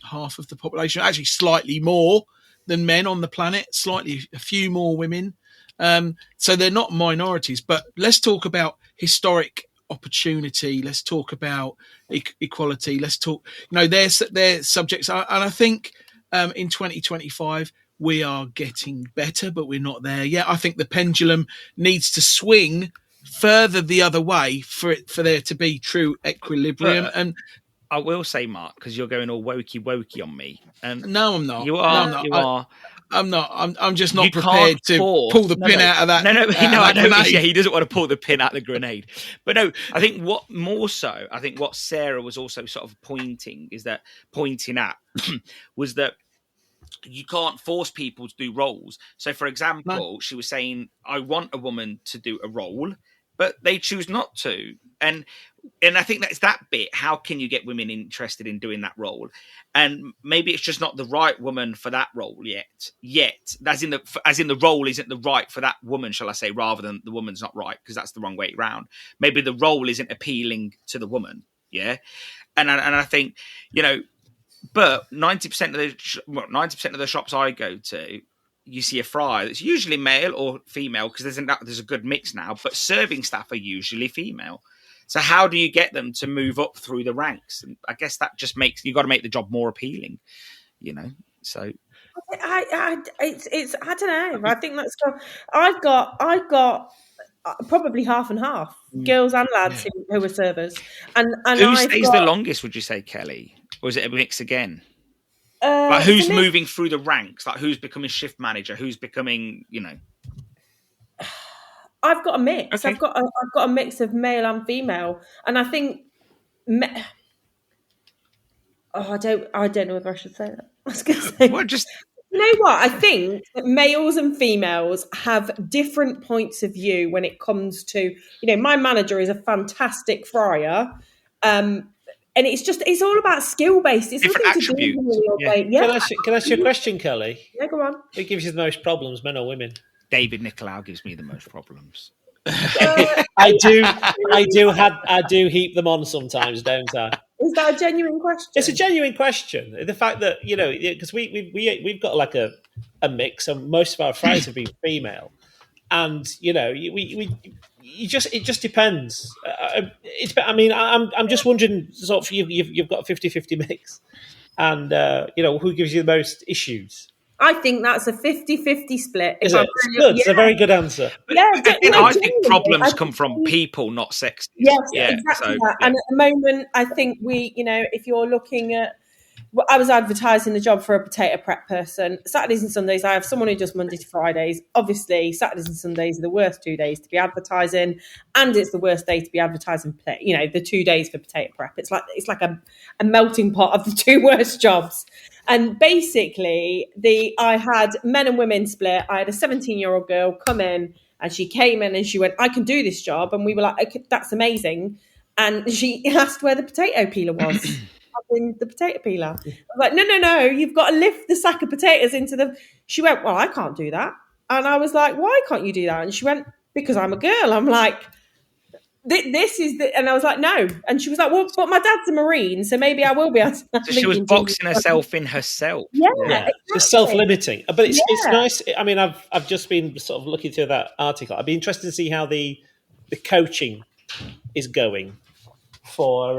Speaker 4: population. Actually, slightly more than men on the planet. A few more women. So they're not minorities. But let's talk about historic opportunity. Let's talk about equality. Let's talk, their subjects. And I think in 2025, we are getting better, but we're not there yet. I think the pendulum needs to swing further the other way for there to be true equilibrium. And
Speaker 1: I will say, Mark, because you're going all wokey on me. And
Speaker 4: no, I'm not.
Speaker 1: You are.
Speaker 4: No,
Speaker 1: you are.
Speaker 4: I'm not. I'm just not prepared to pull the pin out of that.
Speaker 1: No, I don't. Yeah, he doesn't want to pull the pin out of the grenade. But no, I think what Sarah was also sort of pointing at was that you can't force people to do roles. So, for example, she was saying, I want a woman to do a role, but they choose not to. And I think that's that bit. How can you get women interested in doing that role? And maybe it's just not the right woman for that role yet. As in the role isn't the right for that woman, shall I say, rather than the woman's not right, because that's the wrong way around. Maybe the role isn't appealing to the woman. Yeah. And I think, but 90% of the shops I go to, you see a fryer that's usually male or female, because there's a good mix now, but serving staff are usually female. So how do you get them to move up through the ranks? And I guess that just you got to make the job more appealing, So
Speaker 3: I don't know. I think that's I've got probably half and half, girls and lads who are servers. And
Speaker 1: who stays the longest? Would you say, Kelly, or is it a mix again? Like who's moving through the ranks? Like who's becoming shift manager? Who's becoming,
Speaker 3: I've got a mix.
Speaker 1: Okay.
Speaker 3: I've got a mix of male and female, and I think. I don't know if I should say that. I was going to say.
Speaker 1: Well, just.
Speaker 3: You know what? I think that males and females have different points of view when it comes to. My manager is a fantastic fryer. And it's all about skill based. It's
Speaker 1: different
Speaker 3: nothing
Speaker 1: attributes.
Speaker 3: to do with your weight.
Speaker 2: Can I ask you a question, Kelly?
Speaker 3: Yeah, go on.
Speaker 2: Who gives you the most problems, men or women?
Speaker 1: David Nicolaou gives me the most problems.
Speaker 2: I do heap them on sometimes, don't I?
Speaker 3: Is that a genuine question?
Speaker 2: It's a genuine question. The fact that, because we've got like a mix, and most of our friends have been female, and it just depends. I'm just wondering, sort of, you've got a 50-50 mix, and who gives you the most issues?
Speaker 3: I think that's a 50-50 split.
Speaker 2: Is it? Good. It's a very good answer.
Speaker 1: I think problems come from people, not sex.
Speaker 3: Yes, exactly that.
Speaker 1: Yeah.
Speaker 3: And at the moment, I think if you're looking at, I was advertising the job for a potato prep person. Saturdays and Sundays, I have someone who does Monday to Fridays. Obviously, Saturdays and Sundays are the worst 2 days to be advertising, and it's the worst day to be advertising. The 2 days for potato prep. It's like a melting pot of the two worst jobs. And basically, I had men and women split. I had a 17-year-old girl come in, and she came in and she went, "I can do this job," and we were like, "Okay, that's amazing." And she asked where the potato peeler was. In the potato peeler. I was like, no, you've got to lift the sack of potatoes into the... She went, "Well, I can't do that." And I was like, "Why can't you do that?" And she went, "Because I'm a girl." I'm like, this is the... And I was like, "No." And she was like, "Well, but my dad's a Marine, so maybe I will be able to..."
Speaker 1: So she was boxing herself in herself.
Speaker 3: Yeah.
Speaker 2: Exactly. It's self-limiting. But it's nice. I mean, I've just been sort of looking through that article. I'd be interested to see how the coaching is going for...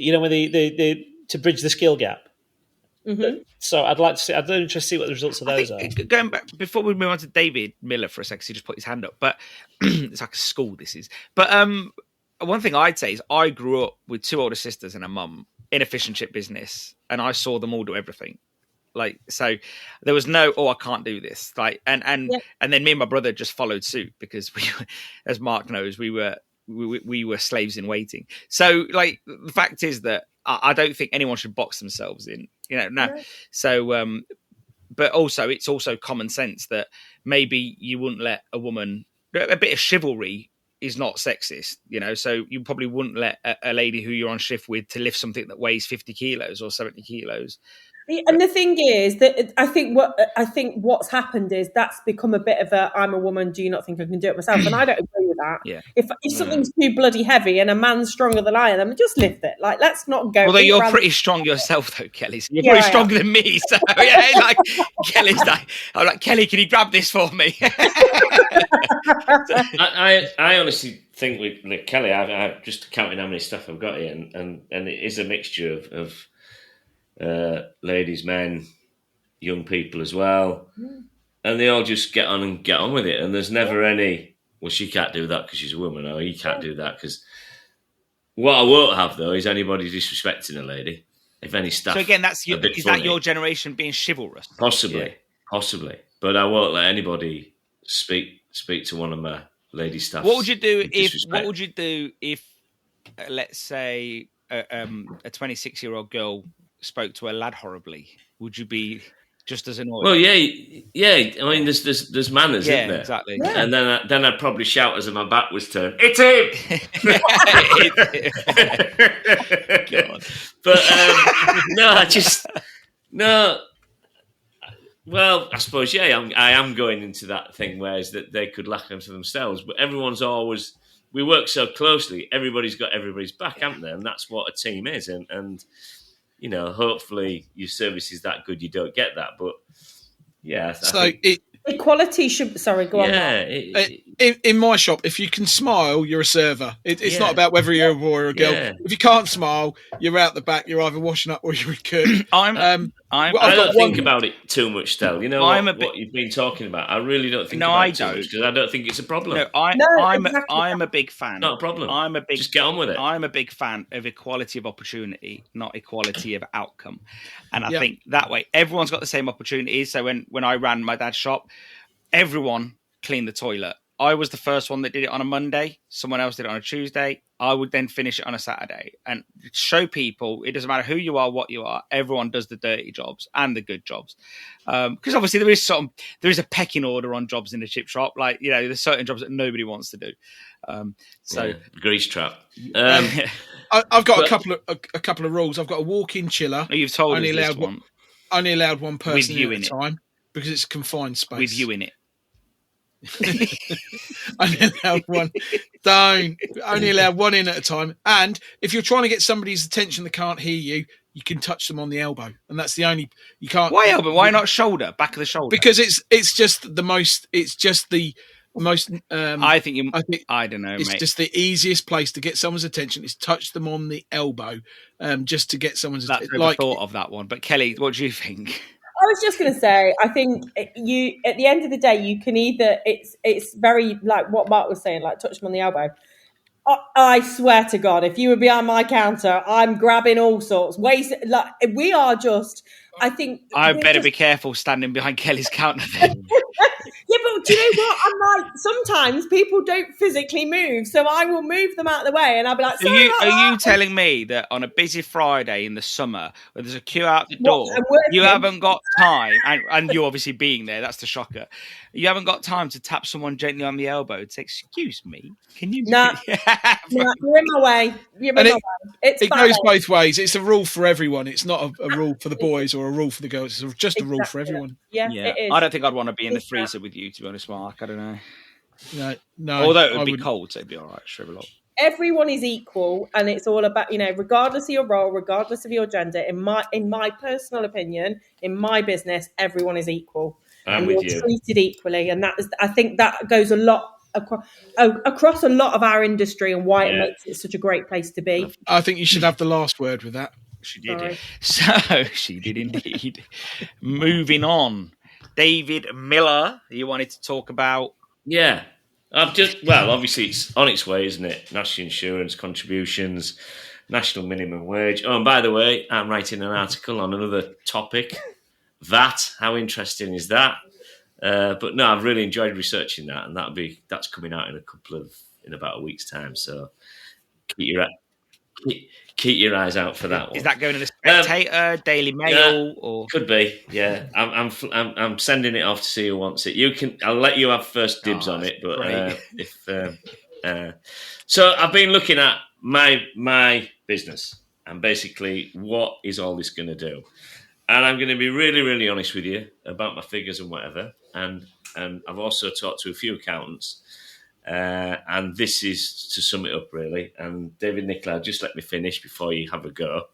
Speaker 2: when the to bridge the skill gap.
Speaker 3: Mm-hmm.
Speaker 2: So I'd like to see. I'd like to see what the results of those are.
Speaker 1: Going back before we move on to David Miller for a second, he just put his hand up. But it's like a school. This is. But one thing I'd say is I grew up with two older sisters and a mum in a fish and chip business, and I saw them all do everything. Like, so there was no, I can't do this. Like, and then me and my brother just followed suit because we, as Mark knows, we were slaves in waiting. So, like, the fact is that I don't think anyone should box themselves in, no.
Speaker 3: No.
Speaker 1: So, but also it's also common sense that maybe you wouldn't let a woman, a bit of chivalry is not sexist, so you probably wouldn't let a lady who you're on shift with to lift something that weighs 50 kilos or 70 kilos.
Speaker 3: And the thing is that I think what's happened is that's become a bit of a, I'm a woman, do you not think I can do it myself? And I don't agree with that.
Speaker 1: Yeah.
Speaker 3: If something's too bloody heavy and a man's stronger than I am, just lift it. Like, let's not go.
Speaker 1: Although you're pretty strong yourself, though, Kelly. So you're pretty stronger than me. So yeah, like Kelly's like, I'm like, "Kelly, can you grab this for me?"
Speaker 5: I honestly think with Kelly, I've just counting how many stuff I've got here, and it is a mixture of ladies, men, young people as well, and they all just get on with it. And there's never any, well, she can't do that because she's a woman, or he can't do that because. What I won't have though is anybody disrespecting a lady. If any staff.
Speaker 1: So again, is that your generation being chivalrous?
Speaker 5: Possibly, but I won't let anybody speak to one of my lady staff.
Speaker 1: What would you do if, let's say, a 26-year-old girl spoke to a lad horribly? Would you be just as annoyed?
Speaker 5: Well, yeah. I mean, there's manners, isn't there?
Speaker 1: Exactly.
Speaker 3: Yeah.
Speaker 5: And then I'd probably shout as if my back was turned. It's him.
Speaker 1: God.
Speaker 5: But no. Well, I suppose I am going into that thing, whereas that they could lack them to themselves. But everyone's always, we work so closely. Everybody's got everybody's back, haven't they? And that's what a team is. And hopefully your service is that good you don't get that. But yeah,
Speaker 3: equality should. Sorry, go on.
Speaker 5: Yeah,
Speaker 4: in my shop, if you can smile, you're a server. It's not about whether you're a boy or a girl.
Speaker 5: Yeah.
Speaker 4: If you can't smile, you're out the back. You're either washing up or you're in cook.
Speaker 5: I don't think about it too much, Stel. You know what you've been talking about. I really don't think about it too much because I don't think it's a problem.
Speaker 1: I'm a big fan.
Speaker 5: Not a problem. Just get on with it.
Speaker 1: I'm a big fan of equality of opportunity, not equality of outcome. And I think that way everyone's got the same opportunities. So when I ran my dad's shop, everyone cleaned the toilet. I was the first one that did it on a Monday. Someone else did it on a Tuesday. I would then finish it on a Saturday and show people it doesn't matter who you are, what you are. Everyone does the dirty jobs and the good jobs. Because obviously there is a pecking order on jobs in the chip shop. Like, there's certain jobs that nobody wants to do.
Speaker 5: Grease trap.
Speaker 4: I've got a couple of rules. I've got a walk-in chiller.
Speaker 1: Oh, you've told us this one.
Speaker 4: Only allowed one person
Speaker 1: With you
Speaker 4: in at a time because it's confined space.
Speaker 1: With you in it.
Speaker 4: Only allowed one. Only allowed one in at a time. And if you're trying to get somebody's attention that can't hear you, you can touch them on the elbow, and that's the only you can't.
Speaker 1: Why elbow? Why not shoulder? Back of the shoulder?
Speaker 4: Because it's just the most. It's just the most.
Speaker 1: I don't know.
Speaker 4: It's
Speaker 1: mate.
Speaker 4: just the easiest place to get someone's attention is touch them on the elbow, just to get someone's attention.
Speaker 1: I've thought of that one, but Kelly, what do you think?
Speaker 3: I was just going to say, I think you, at the end of the day, you can either, it's very like what Mark was saying, like touch them on the elbow. I swear to God, if you were behind my counter, I'm grabbing all sorts. Ways like we are just. I think
Speaker 1: I better be careful standing behind Kelly's counter then.
Speaker 3: Yeah, but do you know what? I'm like, sometimes people don't physically move, so I will move them out of the way, and I'll be like,
Speaker 1: Are you telling me that on a busy Friday in the summer, where there's a queue out the door, you haven't got time, and you obviously being there, that's the shocker, you haven't got time to tap someone gently on the elbow and say, excuse me, can you...
Speaker 3: No, you're in my way.
Speaker 4: It goes both ways. It's a rule for everyone. It's not a rule for the boys or a rule for the girls. It's just a rule for everyone.
Speaker 3: Yeah, it is.
Speaker 1: I don't think I'd want to be in the freezer with you, to be honest, Mark. I don't know.
Speaker 4: No.
Speaker 1: Although it would be cold, so it'd be all right. Shrivel up.
Speaker 3: Everyone is equal, and it's all about, regardless of your role, regardless of your gender. In my personal opinion, in my business, everyone is equal.
Speaker 5: I'm with you.
Speaker 3: Treated equally, and I think that goes a lot across a lot of our industry, and why it makes it such a great place to be.
Speaker 4: I think you should have the last word with that.
Speaker 1: She did. So she did indeed. Moving on, David Miller, you wanted to talk about?
Speaker 5: Yeah. Obviously it's on its way, isn't it? National insurance contributions, national minimum wage. Oh, and by the way, I'm writing an article on another topic. VAT, how interesting is that? But no, I've really enjoyed researching that, and that's coming out in about a week's time. So keep your eyes out for that one.
Speaker 1: Is that going to the Spectator, Daily Mail, or
Speaker 5: could be? Yeah, I'm sending it off to see who wants it. I'll let you have first dibs on it, but so I've been looking at my business and basically what is all this going to do, and I'm going to be really, really honest with you about my figures and whatever, and I've also talked to a few accountants. And this is to sum it up, really. And David Nicolaou, just let me finish before you have a go.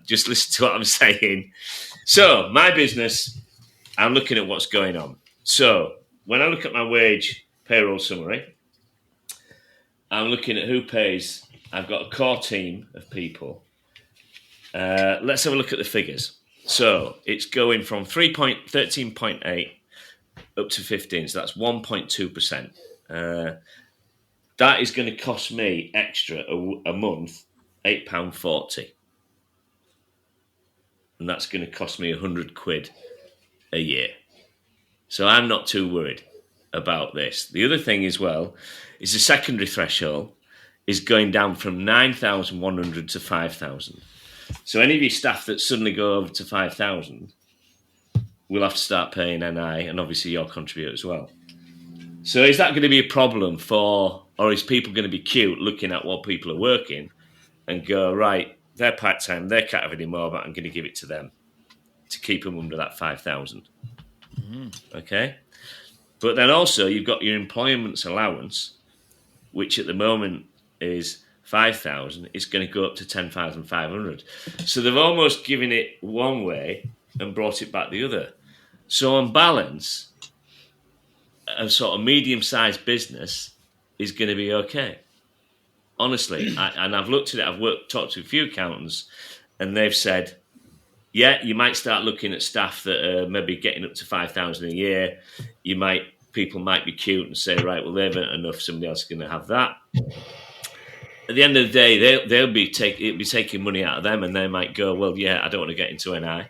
Speaker 5: Just listen to what I'm saying. So, my business, I'm looking at what's going on. So, when I look at my wage payroll summary, I'm looking at who pays. I've got a core team of people. Let's have a look at the figures. So, it's going from 13.8 up to 15. So, that's 1.2%. That is going to cost me extra a month, £8.40. And that's going to cost me £100 a year. So I'm not too worried about this. The other thing as well is the secondary threshold is going down from 9,100 to 5,000. So any of your staff that suddenly go over to 5,000 will have to start paying NI, and obviously your contributor as well. So is that going to be a problem or is people going to be cute looking at what people are working and go, right, they're part-time, they can't have any more, but I'm going to give it to them to keep them under that 5,000. Mm-hmm. Okay? But then also you've got your employment allowance, which at the moment is 5,000. It's going to go up to 10,500. So they've almost given it one way and brought it back the other. So on balance, a sort of medium-sized business is going to be okay. Honestly, I've looked at it. I've talked to a few accountants, and they've said, yeah, you might start looking at staff that are maybe getting up to 5,000 a year. People might be cute and say, right, well, they've earned enough. Somebody else is going to have that. At the end of the day, it'll be taking money out of them, and they might go, well, yeah, I don't want to get into NI.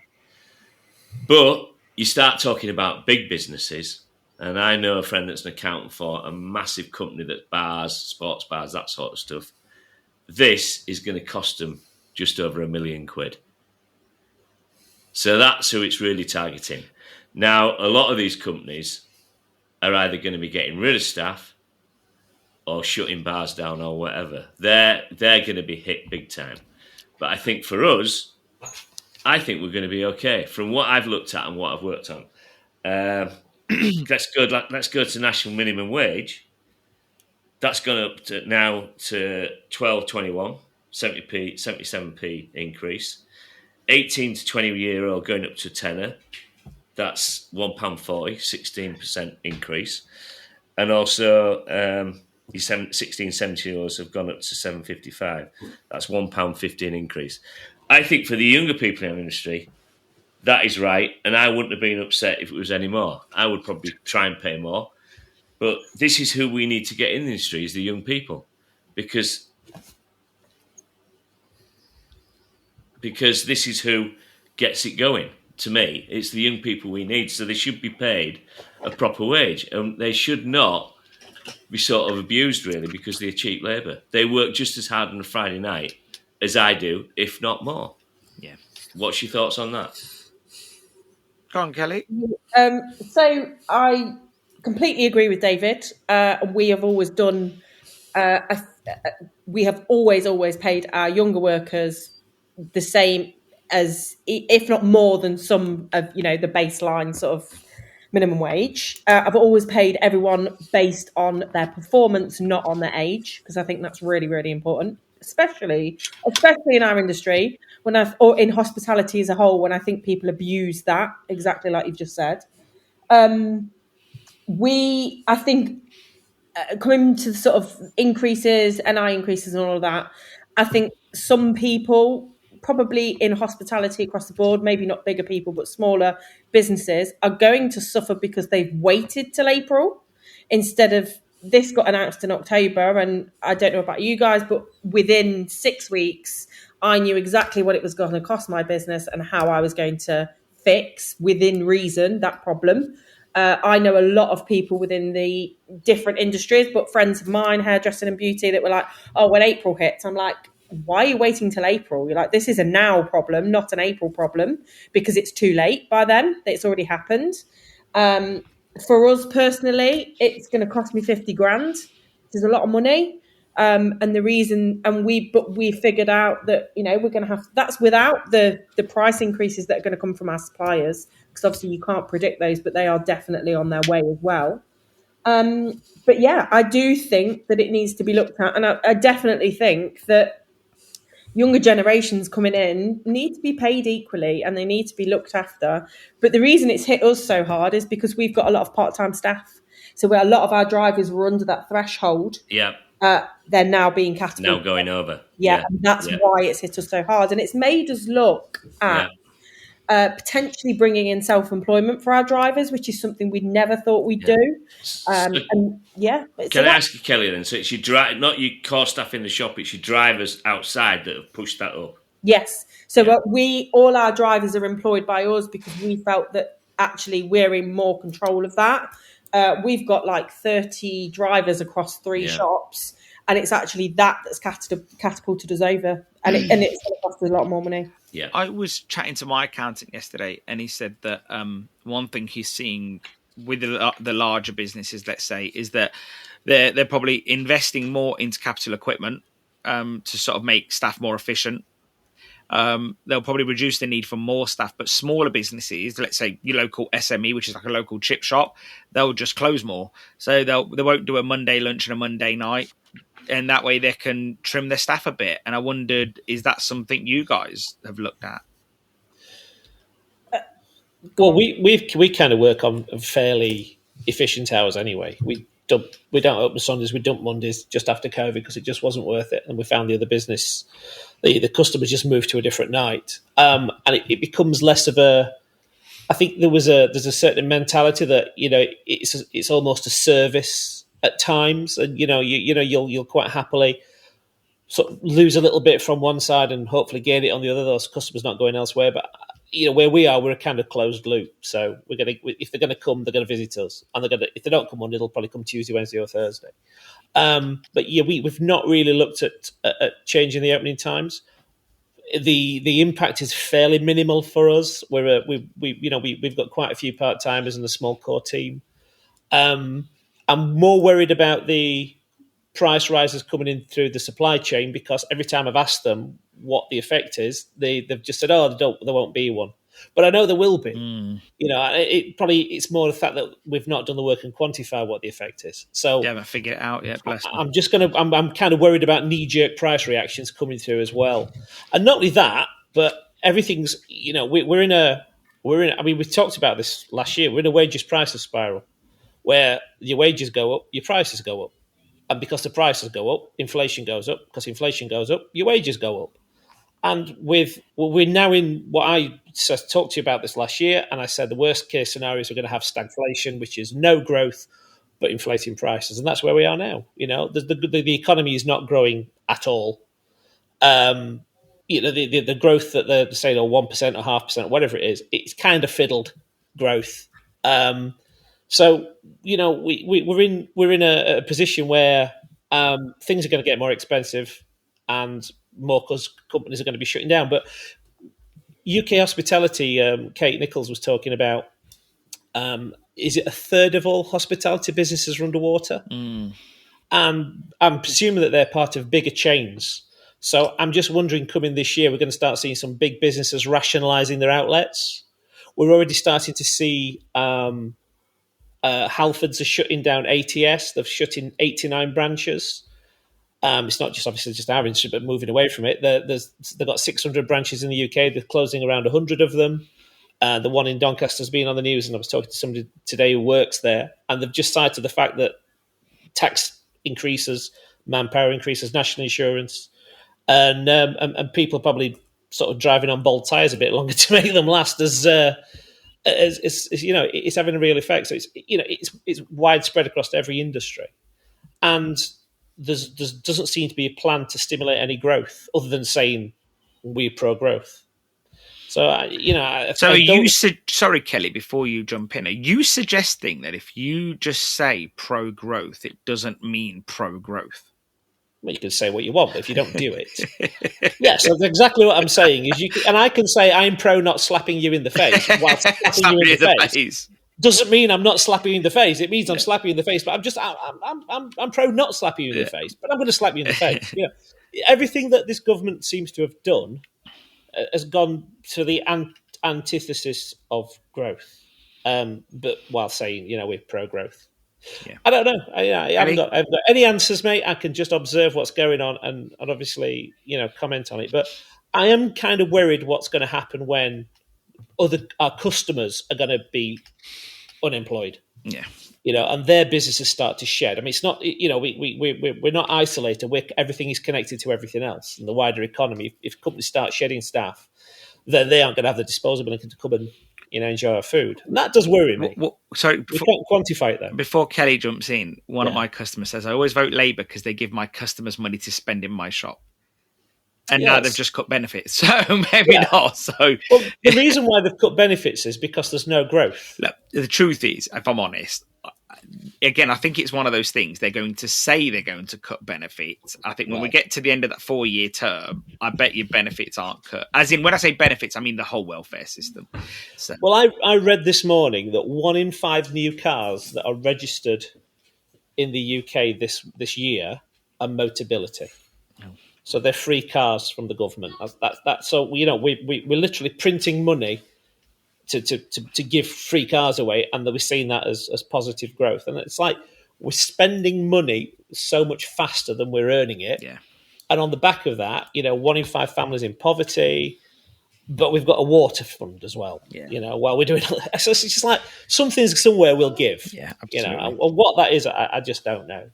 Speaker 5: But you start talking about big businesses. And I know a friend that's an accountant for a massive company that bars, sports bars, that sort of stuff. This is going to cost them just over £1 million. So that's who it's really targeting. Now, a lot of these companies are either going to be getting rid of staff or shutting bars down or whatever. They're going to be hit big time. But I think for us, I think we're going to be okay from what I've looked at and what I've worked on. Let's go to national minimum wage. That's gone up to now to 12.21, 70p, 77p increase. 18 to 20-year-old going up to tenner. That's £1.40, 16% increase. And also, your 16, 17-year-olds have gone up to £7.55. That's £1.15 increase. I think for the younger people in our industry, that is right. And I wouldn't have been upset if it was any more. I would probably try and pay more. But this is who we need to get in the industry, is the young people. Because this is who gets it going. To me, it's the young people we need. So they should be paid a proper wage. And they should not be sort of abused, really, because they're cheap labour. They work just as hard on a Friday night as I do, if not more.
Speaker 1: Yeah.
Speaker 5: What's your thoughts on that?
Speaker 1: Go on, Kelly.
Speaker 3: So I completely agree with David. We have always done. We have always paid our younger workers the same as, if not more than, some of the baseline sort of minimum wage. I've always paid everyone based on their performance, not on their age, because I think that's really, really important, especially in our industry, or in hospitality as a whole, when I think people abuse that, exactly like you've just said. I think coming to the sort of increases, NI increases and all of that, I think some people, probably in hospitality across the board, maybe not bigger people, but smaller businesses, are going to suffer because they've waited till April instead of, this got announced in October. And I don't know about you guys, but within 6 weeks, I knew exactly what it was going to cost my business and how I was going to fix, within reason, that problem. I know a lot of people within the different industries, but friends of mine, hairdressing and beauty, that were like, oh, when April hits, I'm like, why are you waiting till April? You're like, this is a now problem, not an April problem, because it's too late by then. It's already happened. For us personally, it's going to cost me 50 grand, which is a lot of money. And the reason, we figured out that, we're going to have, that's without the price increases that are going to come from our suppliers, because obviously you can't predict those, but they are definitely on their way as well. But yeah, I do think that it needs to be looked at. And I definitely think that younger generations coming in need to be paid equally and they need to be looked after. But the reason it's hit us so hard is because we've got a lot of part-time staff. So where a lot of our drivers were under that threshold.
Speaker 5: Yeah.
Speaker 3: They're now being catapulted.
Speaker 5: Now going over.
Speaker 3: Yeah. And that's why it's hit us so hard. And it's made us look at potentially bringing in self-employment for our drivers, which is something we never thought we'd do. Can
Speaker 5: I ask you, Kelly, then? So it's your not your core staff in the shop, it's your drivers outside that have pushed that up.
Speaker 3: Yes. So all our drivers are employed by us because we felt that actually we're in more control of that. We've got like 30 drivers across 3 shops, and it's actually that's catapulted us over, and it's going to cost us a lot more money.
Speaker 1: Yeah, I was chatting to my accountant yesterday, and he said that one thing he's seeing with the larger businesses, let's say, is that they're probably investing more into capital equipment to sort of make staff more efficient. They'll probably reduce the need for more staff, but smaller businesses, let's say your local SME, which is like a local chip shop, they'll just close more. So they won't do a Monday lunch and a Monday night, and that way they can trim their staff a bit. And I wondered, is that something you guys have looked at?
Speaker 2: Well, we kind of work on fairly efficient hours anyway. We don't open Sundays, we dump Mondays just after COVID because it just wasn't worth it, and we found the other business, the customers just moved to a different night, and it becomes less of a. I think there's a certain mentality that it's almost a service at times, and you'll quite happily sort of lose a little bit from one side and hopefully gain it on the other. Those customers not going elsewhere, but where we are, we're a kind of closed loop. So if they're gonna come, they're gonna visit us, and if they don't come on, it'll probably come Tuesday, Wednesday, or Thursday. But yeah, we've not really looked at changing the opening times. The impact is fairly minimal for us. We've got quite a few part timers and a small core team. I'm more worried about the price rises coming in through the supply chain, because every time I've asked them what the effect is, they've just said, "Oh, there won't be one." But I know there will be. It's more the fact that we've not done the work and quantify what the effect is. So
Speaker 1: haven't figured it out yet. Bless me.
Speaker 2: I'm kind of worried about knee-jerk price reactions coming through as well, and not only that, but everything's. We're in. I mean, we talked about this last year. We're in a wages prices spiral, where your wages go up, your prices go up, and because the prices go up, inflation goes up. Because inflation goes up, your wages go up. And we're now in what I talked to you about this last year, and I said the worst case scenario is we're going to have stagflation, which is no growth but inflating prices, and that's where we are now. The economy is not growing at all. The growth that they're saying, 1% or 0.5%, whatever it is, it's kind of fiddled growth. So we're in a position where things are going to get more expensive, and more companies are going to be shutting down. But UK hospitality, Kate Nichols was talking about, is it a third of all hospitality businesses are underwater? And I'm presuming that they're part of bigger chains. So I'm just wondering, coming this year, we're going to start seeing some big businesses rationalising their outlets. We're already starting to see Halfords are shutting down ATS. They've shut in 89 branches. It's not just obviously just our industry, but moving away from it. They've got 600 branches in the UK. They're closing around 100 of them. The one in Doncaster has been on the news, and I was talking to somebody today who works there, and they've just cited the fact that tax increases, manpower increases, national insurance, and people probably sort of driving on bald tyres a bit longer to make them last. As it's having a real effect. So it's widespread across every industry, and there doesn't seem to be a plan to stimulate any growth other than saying we're pro-growth. So,
Speaker 1: sorry, Kelly, before you jump in, are you suggesting that if you just say pro-growth, it doesn't mean pro-growth?
Speaker 2: Well, you can say what you want, but if you don't do it. Yes, that's exactly what I'm saying. And I can say I'm pro not slapping you in the face while slapping you in the face. Doesn't mean I'm not slapping you in the face. It means I'm slapping you in the face, but I'm pro not slapping you in the face, but I'm going to slap you in the face. Everything that this government seems to have done has gone to the antithesis of growth, but while saying we're pro growth. Yeah. I don't know. I haven't got any answers, mate. I can just observe what's going on and obviously comment on it. But I am kind of worried what's going to happen when our customers are going to be unemployed.
Speaker 1: Yeah.
Speaker 2: And their businesses start to shed. I mean, it's not, we're not isolated. Everything is connected to everything else in the wider economy. If companies start shedding staff, then they aren't going to have the disposable income to come and, enjoy our food. And that does worry me. We can't quantify it, though.
Speaker 1: Before Kelly jumps in, one of my customers says, I always vote Labour because they give my customers money to spend in my shop. And now they've just cut benefits, so maybe not. So,
Speaker 2: the reason why they've cut benefits is because there's no growth.
Speaker 1: Look, the truth is, if I'm honest, again, I think it's one of those things. They're going to say they're going to cut benefits. I think when we get to the end of that 4-year term, I bet your benefits aren't cut. As in, when I say benefits, I mean the whole welfare system. So.
Speaker 2: Well, I read this morning that 1 in 5 new cars that are registered in the UK this year are Motability. Oh. So they're free cars from the government. So we're literally printing money to give free cars away, and we're seeing that as positive growth. And it's like we're spending money so much faster than we're earning it.
Speaker 1: Yeah.
Speaker 2: And on the back of that, 1 in 5 families in poverty, but we've got a water fund as well. Yeah. While we're doing, so it's just like something's somewhere we'll give.
Speaker 1: Yeah, absolutely.
Speaker 2: And what that is, I just don't know.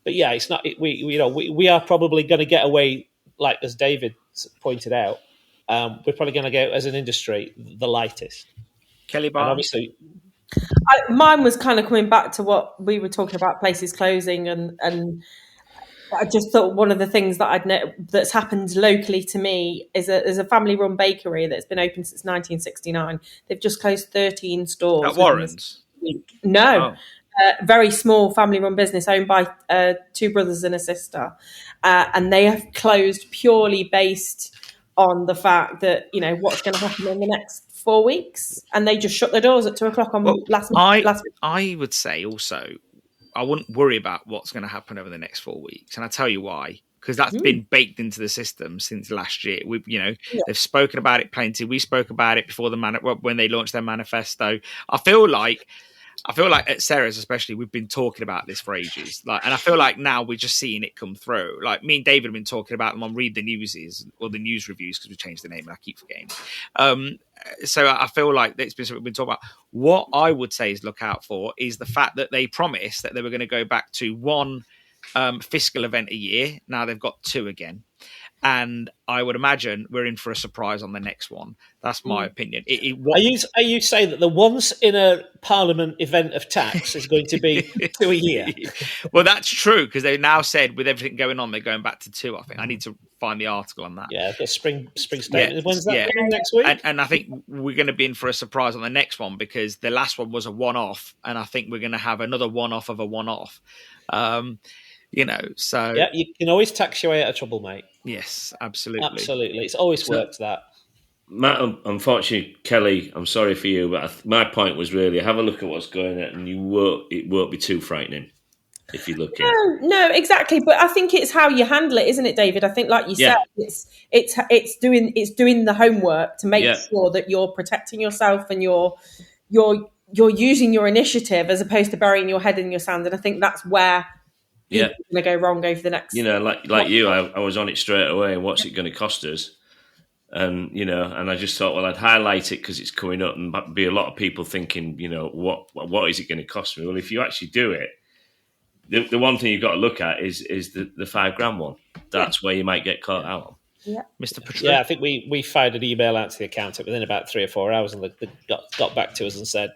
Speaker 2: But yeah, it's not. We are probably going to get away, like as David pointed out. We're probably going to go as an industry the lightest.
Speaker 1: Kelly Barnes.
Speaker 2: Obviously,
Speaker 3: mine was kind of coming back to what we were talking about, places closing, and I just thought one of the things that that's happened locally to me is a family-run bakery that's been open since 1969. They've just closed 13 stores.
Speaker 1: At Warren's?
Speaker 3: No. Oh. Very small family-run business owned by 2 brothers and a sister, and they have closed purely based on the fact that what's going to happen in the next 4 weeks, and they just shut their doors at 2:00 on last week.
Speaker 1: I would say also wouldn't worry about what's going to happen over the next 4 weeks, and I'll tell you why. Because that's been baked into the system since last year. They've spoken about it plenty. We spoke about it before when they launched their manifesto. I feel like at Ceres especially, we've been talking about this for ages. And I feel like now we're just seeing it come through. Like me and David have been talking about them on Read the Newses or the news reviews, because we changed the name and I keep forgetting. So I feel like it's been something we've been talking about. What I would say is look out for is the fact that they promised that they were going to go back to one fiscal event a year. Now they've got 2 again. And I would imagine we're in for a surprise on the next one. That's my opinion.
Speaker 2: Are you saying that the once in a Parliament event of tax is going to be 2 a year?
Speaker 1: Well, that's true, because they've now said with everything going on, they're going back to 2. I think I need to find the article on that.
Speaker 2: Yeah, the spring statement. Yeah, when's that next week?
Speaker 1: And I think we're going to be in for a surprise on the next one, because the last one was a one-off, and I think we're going to have another one-off of a one-off. So
Speaker 2: yeah, you can always tax your way out of trouble, mate.
Speaker 1: Yes, absolutely.
Speaker 2: It's always worked that.
Speaker 5: Matt, unfortunately, Kelly, I'm sorry for you, but my point was really have a look at what's going on, and it won't be too frightening if you look at it.
Speaker 3: No, exactly. But I think it's how you handle it, isn't it, David? I think, like you said, it's doing the homework to make sure that you're protecting yourself and you're using your initiative as opposed to burying your head in your sand. And I think that's where it's going to go wrong over the next.
Speaker 5: Like you, I was on it straight away. And what's it going to cost us? And and I just thought, well, I'd highlight it because it's coming up, and be a lot of people thinking, what is it going to cost me? Well, if you actually do it, the one thing you've got to look at is the $5,000 one. That's where you might get caught out on.
Speaker 3: Yeah,
Speaker 1: Mr. Petrou.
Speaker 2: Yeah, I think we fired an email out to the accountant within about 3 or 4 hours, and they got back to us and said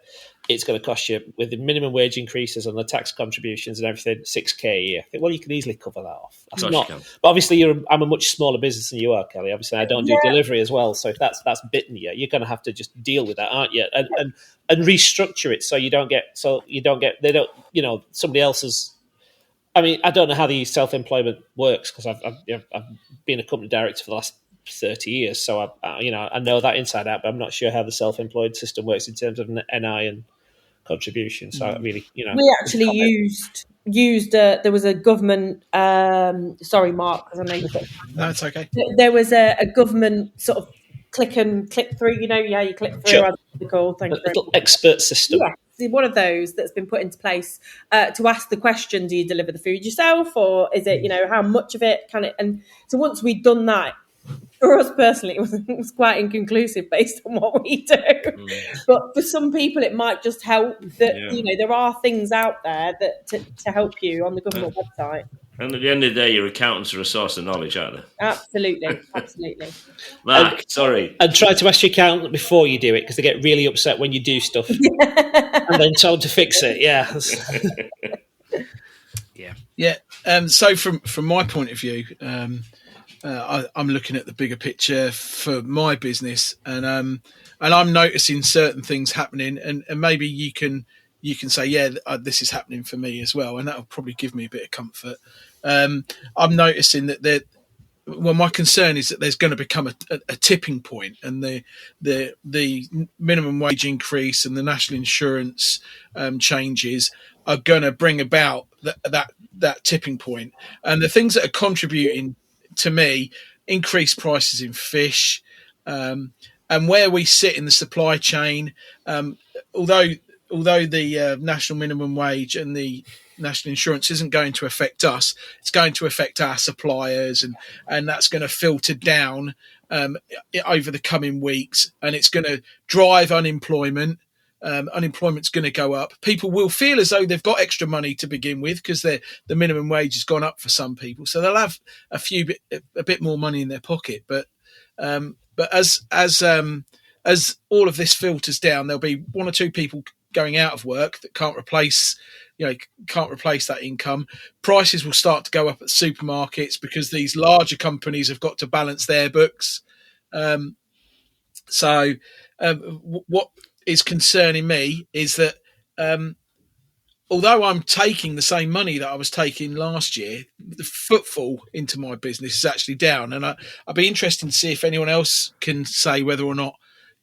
Speaker 2: it's going to cost you, with the minimum wage increases and the tax contributions and everything, $6,000 a year. I think, well, you can easily cover that off. But obviously, I'm a much smaller business than you are, Kelly. Obviously, I don't do delivery as well, so if that's bitten you, you're going to have to just deal with that, aren't you? And restructure it so you don't get somebody else's. I mean, I don't know how the self-employment works, because I've been a company director for the last 30 years, so I know that inside out. But I'm not sure how the self-employed system works in terms of NI and contribution. So I really,
Speaker 3: we actually used. There was a government. Sorry, Mark, because I know you've got.
Speaker 4: No, it's okay.
Speaker 3: There was a government sort of click through. You click through.
Speaker 2: Sure.
Speaker 3: Thank you.
Speaker 2: Little expert system.
Speaker 3: Yeah. One of those that's been put into place to ask the question: do you deliver the food yourself, or is it how much of it can it? And so once we'd done that, for us personally, it was quite inconclusive based on what we do. But for some people, it might just help that there are things out there that to help you on the government website.
Speaker 5: And at the end of the day, your accountants are a source of knowledge, aren't they?
Speaker 3: Absolutely.
Speaker 5: Mark, sorry.
Speaker 2: And try to ask your accountant before you do it, because they get really upset when you do stuff and then told to fix it. Yeah.
Speaker 4: Yeah. So from my point of view, I'm looking at the bigger picture for my business, and I'm noticing certain things happening, and maybe you can say, this is happening for me as well, and that'll probably give me a bit of comfort. I'm noticing that my concern is that there's going to become a tipping point, and the minimum wage increase and the national insurance changes are going to bring about that tipping point. And the things that are contributing to me, increased prices in fish, and where we sit in the supply chain, although the national minimum wage and the national insurance isn't going to affect us, it's going to affect our suppliers, and that's going to filter down over the coming weeks, and it's going to drive unemployment. Unemployment's going to go up. People will feel as though they've got extra money to begin with, because the minimum wage has gone up for some people, so they'll have a bit more money in their pocket. But as all of this filters down, there'll be 1 or 2 people going out of work that can't replace that income. Prices will start to go up at supermarkets because these larger companies have got to balance their books. What is concerning me is that although I'm taking the same money that I was taking last year, the footfall into my business is actually down. And I'd be interested to see if anyone else can say whether or not,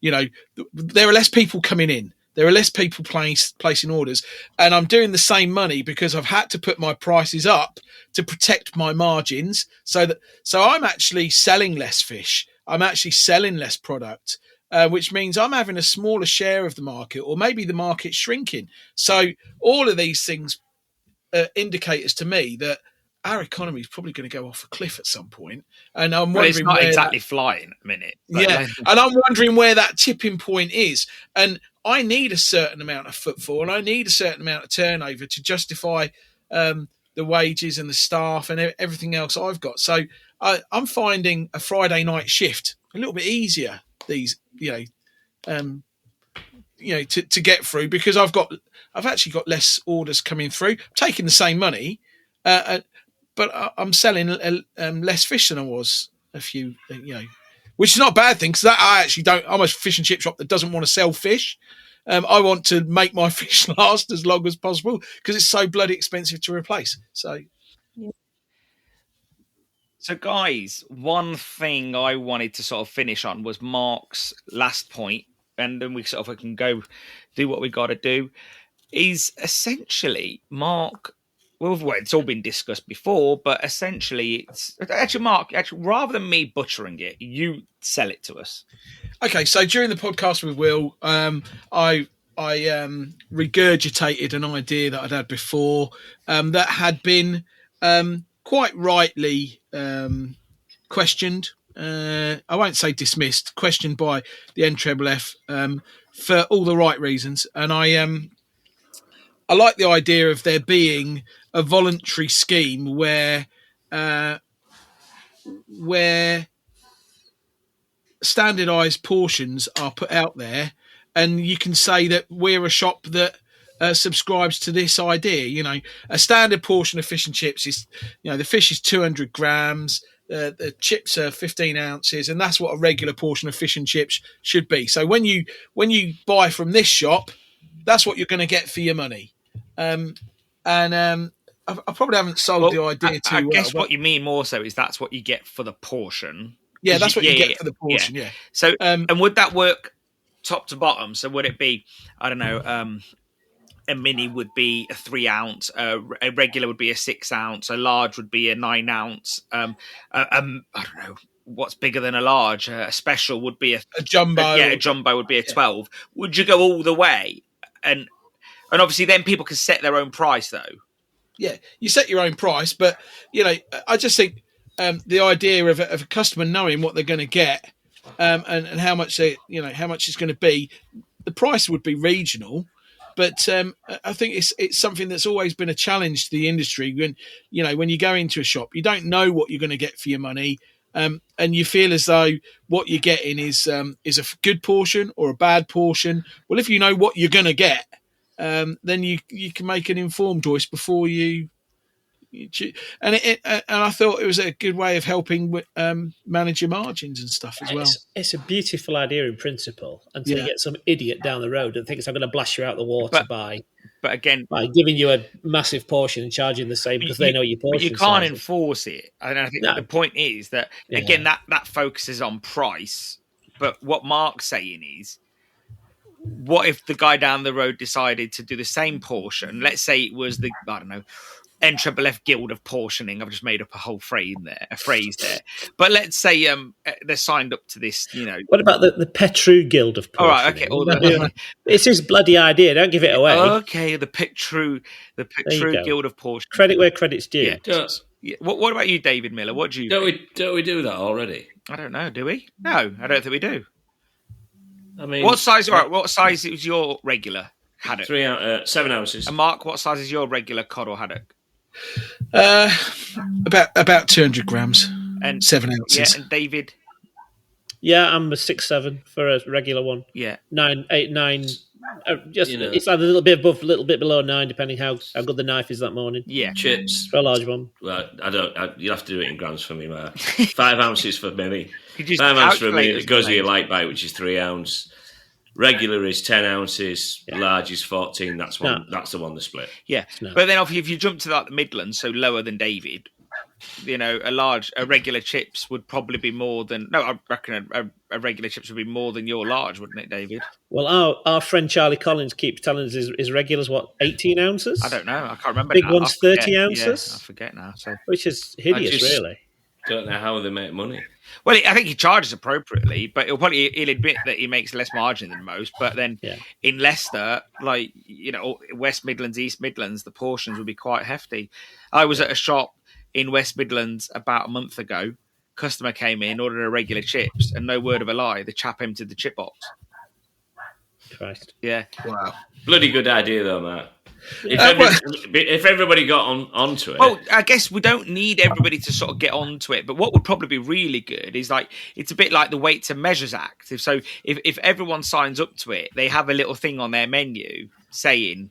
Speaker 4: there are less people coming in. There are less people placing orders, and I'm doing the same money because I've had to put my prices up to protect my margins. So I'm actually selling less fish. I'm actually selling less product, which means I'm having a smaller share of the market, or maybe the market's shrinking. So all of these things indicators to me that our economy is probably going to go off a cliff at some point, and I'm wondering
Speaker 1: it's not
Speaker 4: where
Speaker 1: exactly flying at the minute.
Speaker 4: Yeah, and I'm wondering where that tipping point is. And I need a certain amount of footfall, and I need a certain amount of turnover to justify the wages and the staff and everything else I've got. So I'm finding a Friday night shift a little bit easier to get through, because I've actually got less orders coming through. I'm taking the same money, but I'm selling less fish than I was a few, which is not a bad thing, because I actually don't. I'm a fish and chip shop that doesn't want to sell fish. I want to make my fish last as long as possible because it's so bloody expensive to replace. So
Speaker 1: guys, one thing I wanted to sort of finish on was Mark's last point, and then we can go do what we got to do. Is essentially Mark. Well, it's all been discussed before, but essentially, it's actually Mark. Actually, rather than me butchering it, you sell it to us.
Speaker 4: Okay, so during the podcast with Will, I regurgitated an idea that I'd had before that had been quite rightly questioned. I won't say dismissed, questioned by the NFFF for all the right reasons, and I like the idea of there being a voluntary scheme where standardised portions are put out there, and you can say that we're a shop that subscribes to this idea. A standard portion of fish and chips is, the fish is 200 grams, the chips are 15 ounces, and that's what a regular portion of fish and chips should be. So when you buy from this shop, that's what you're going to get for your money. I probably haven't sold the idea too well. I guess
Speaker 1: what you mean more so is that's what you get for the portion.
Speaker 4: Yeah, that's what you get for the portion, yeah.
Speaker 1: So, and would that work top to bottom? So would it be, I don't know, a mini would be a 3 ounce, a regular would be a 6 ounce, a large would be a 9 ounce, I don't know, what's bigger than a large? A special would be a
Speaker 4: jumbo.
Speaker 1: A jumbo would be a 12. Would you go all the way? And obviously then people can set their own price though.
Speaker 4: Yeah, you set your own price, but I just think the idea of a customer knowing what they're going to get and how much how much it's going to be, the price would be regional, but I think it's something that's always been a challenge to the industry. When you go into a shop, you don't know what you're going to get for your money, and you feel as though what you're getting is a good portion or a bad portion. Well, if you know what you're going to get, then you can make an informed choice before you and I thought it was a good way of helping manage your margins and stuff as well.
Speaker 2: It's a beautiful idea in principle until you get some idiot down the road that thinks I'm going to blast you out the water by giving you a massive portion and charging the same because they know your portion.
Speaker 1: But you can't enforce it. And I think the point is that again that focuses on price. But what Mark's saying is, what if the guy down the road decided to do the same portion? Let's say it was the, I don't know, NFFF Guild of Portioning. I've just made up a whole phrase there. But let's say they're signed up to this,
Speaker 2: What about the Petrou Guild of Portioning?
Speaker 1: All right, okay.
Speaker 2: It's his bloody idea. Don't give it away.
Speaker 1: Okay, the Petrou Guild of Portioning.
Speaker 2: Credit where credit's due.
Speaker 1: Yeah. What about you, David Miller? What do you think?
Speaker 5: Don't we do that already?
Speaker 1: I don't know. Do we? No, I don't think we do.
Speaker 5: I mean,
Speaker 1: what size? All right, what size is your regular haddock?
Speaker 5: 7 ounces.
Speaker 1: And Mark, what size is your regular cod or haddock?
Speaker 4: About 200 grams and 7 ounces.
Speaker 1: Yeah, and David.
Speaker 2: Yeah, I'm a 6'7" for a regular one.
Speaker 1: Yeah,
Speaker 2: 9, 8, 9. It's either a little bit above, a little bit below 9, depending how good the knife is that morning.
Speaker 1: Yeah,
Speaker 5: chips
Speaker 2: for a large one.
Speaker 5: Well, you'll have to do it in grams for me, Mark. 5 ounces for me. 5 ounces for me. It goes with your light bite, which is 3 ounce. Regular is 10 ounces. Yeah. Large is 14. That's the one. The split.
Speaker 1: Yeah, but then if you jump to the Midlands, so lower than David, a regular chips would probably be more than. No, I reckon a regular chips would be more than your large, wouldn't it, David?
Speaker 2: Well, our friend Charlie Collins keeps telling us his regulars, 18 ounces?
Speaker 1: I don't know. I can't remember.
Speaker 2: Big one's 30 ounces?
Speaker 1: Yeah, I forget now. So,
Speaker 2: which is hideous, really.
Speaker 5: Don't know how they make money.
Speaker 1: Well, I think he charges appropriately, but he'll admit that he makes less margin than most. But then in Leicester, West Midlands, East Midlands, the portions would be quite hefty. I was at a shop in West Midlands about a month ago. Customer came in, ordered a regular chips, and no word of a lie, the chap emptied the chip box.
Speaker 2: Christ.
Speaker 1: Yeah.
Speaker 5: Wow. Bloody good idea, though, Matt. If everybody got onto it.
Speaker 1: Well, I guess we don't need everybody to sort of get onto it, but what would probably be really good is it's a bit like the Weights and Measures Act. If everyone signs up to it, they have a little thing on their menu saying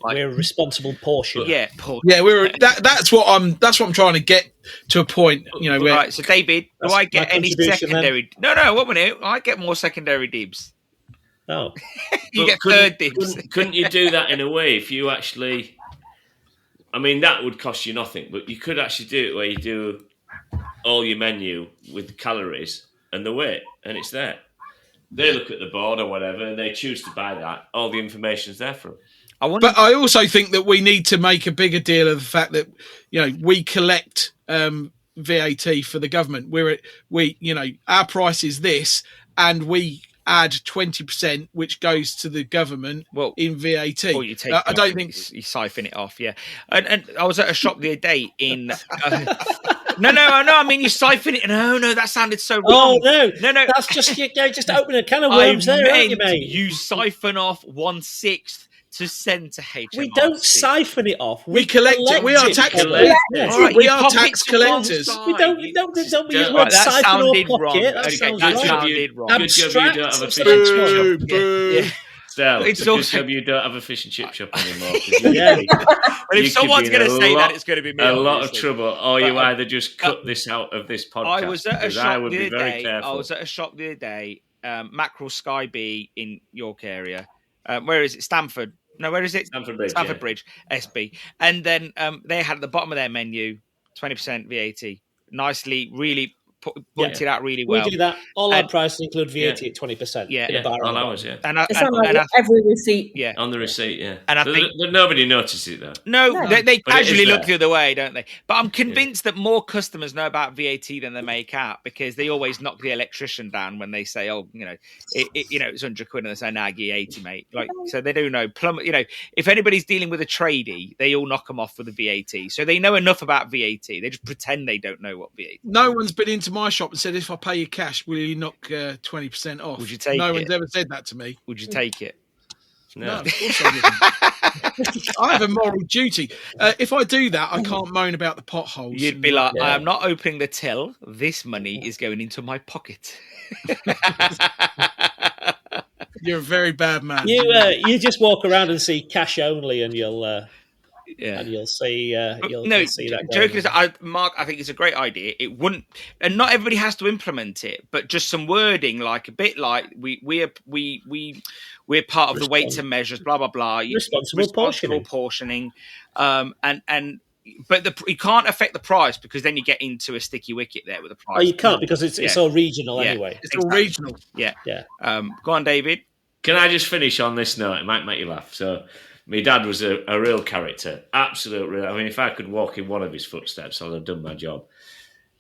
Speaker 2: we're a responsible portion.
Speaker 1: Yeah,
Speaker 4: that's what I'm trying to get to a point, where,
Speaker 1: right, so David, do I get any secondary?
Speaker 2: Then?
Speaker 1: No, 1 minute. I get more secondary dibs.
Speaker 2: Oh,
Speaker 1: you get third dibs.
Speaker 5: Couldn't you do that in a way if you actually? I mean, that would cost you nothing, but you could actually do it where you do all your menu with the calories and the weight, and it's there. They look at the board or whatever, and they choose to buy that. All the information's there for them.
Speaker 4: But I also think that we need to make a bigger deal of the fact that we collect VAT for the government. Our price is this, and we add 20%, which goes to the government in VAT.
Speaker 1: Or you take I don't think you siphon it off. Yeah, and I was at a shop the other day in. No. I mean, you siphon it. No, that sounded so wrong.
Speaker 2: Oh no. That's just just open a can of worms there, aren't you, mate?
Speaker 1: You siphon off 1/6 to send to HMRC.
Speaker 2: We don't siphon it off.
Speaker 4: We collect it. We are tax collectors.
Speaker 1: Right,
Speaker 4: we are tax collectors.
Speaker 2: We don't use the word siphon or pocket. That
Speaker 1: sounded wrong.
Speaker 2: Abstract.
Speaker 5: Good job you don't have a fish and chip shop.
Speaker 1: Yeah.
Speaker 5: Stell, it's good job you don't have a fish and chip shop anymore.
Speaker 1: But if someone's going to say that, it's going to be me.
Speaker 5: A lot of trouble. Or you either just cut this out of this podcast.
Speaker 1: I was at a shop the other day. Mackerel Sky Bee in York area. Where is it? Stamford. No, where is it?
Speaker 5: Stamford Bridge,
Speaker 1: SB. And then they had at the bottom of their menu 20% VAT. Nicely, really pointed out really well.
Speaker 2: We do that. All our prices include VAT at 20%.
Speaker 1: Yeah,
Speaker 5: all ours. Yeah,
Speaker 3: it's on every receipt.
Speaker 1: Yeah,
Speaker 5: on the receipt. Yeah,
Speaker 1: and I think
Speaker 5: nobody notices it though.
Speaker 1: No. They casually look the other way, don't they? But I'm convinced that more customers know about VAT than they make out because they always knock the electrician down when they say, "Oh, it's 100 quid," and they say, "Nah, give 80, mate." So they do know. If anybody's dealing with a tradie, they all knock them off with the VAT. So they know enough about VAT. They just pretend they don't know what VAT is.
Speaker 4: No one's been into my shop and said, if I pay you cash, will you knock 20% off?
Speaker 1: Would you take
Speaker 4: No
Speaker 1: it?
Speaker 4: one's ever said that to me.
Speaker 1: Would you take it?
Speaker 4: No, of course I wouldn't. I have a moral duty. If I do that, I can't moan about the potholes.
Speaker 1: You'd be like, I am not opening the till. This money is going into my pocket.
Speaker 4: You're a very bad man.
Speaker 2: You just walk around and see cash only, and you'll see see that.
Speaker 1: Joking aside, Mark, I think it's a great idea. It wouldn't, and not everybody has to implement it, but just some wording, like a bit like we're part of the Weights and Measures, blah blah blah.
Speaker 2: Responsible
Speaker 1: portioning, but you can't affect the price because then you get into a sticky wicket there with the price.
Speaker 2: Oh, you can't because it's all regional anyway.
Speaker 4: It's all regional.
Speaker 1: Yeah. Go on, David.
Speaker 5: Can I just finish on this note? It might make you laugh. So. My dad was a real character, absolute real. I mean, if I could walk in one of his footsteps, I'd have done my job.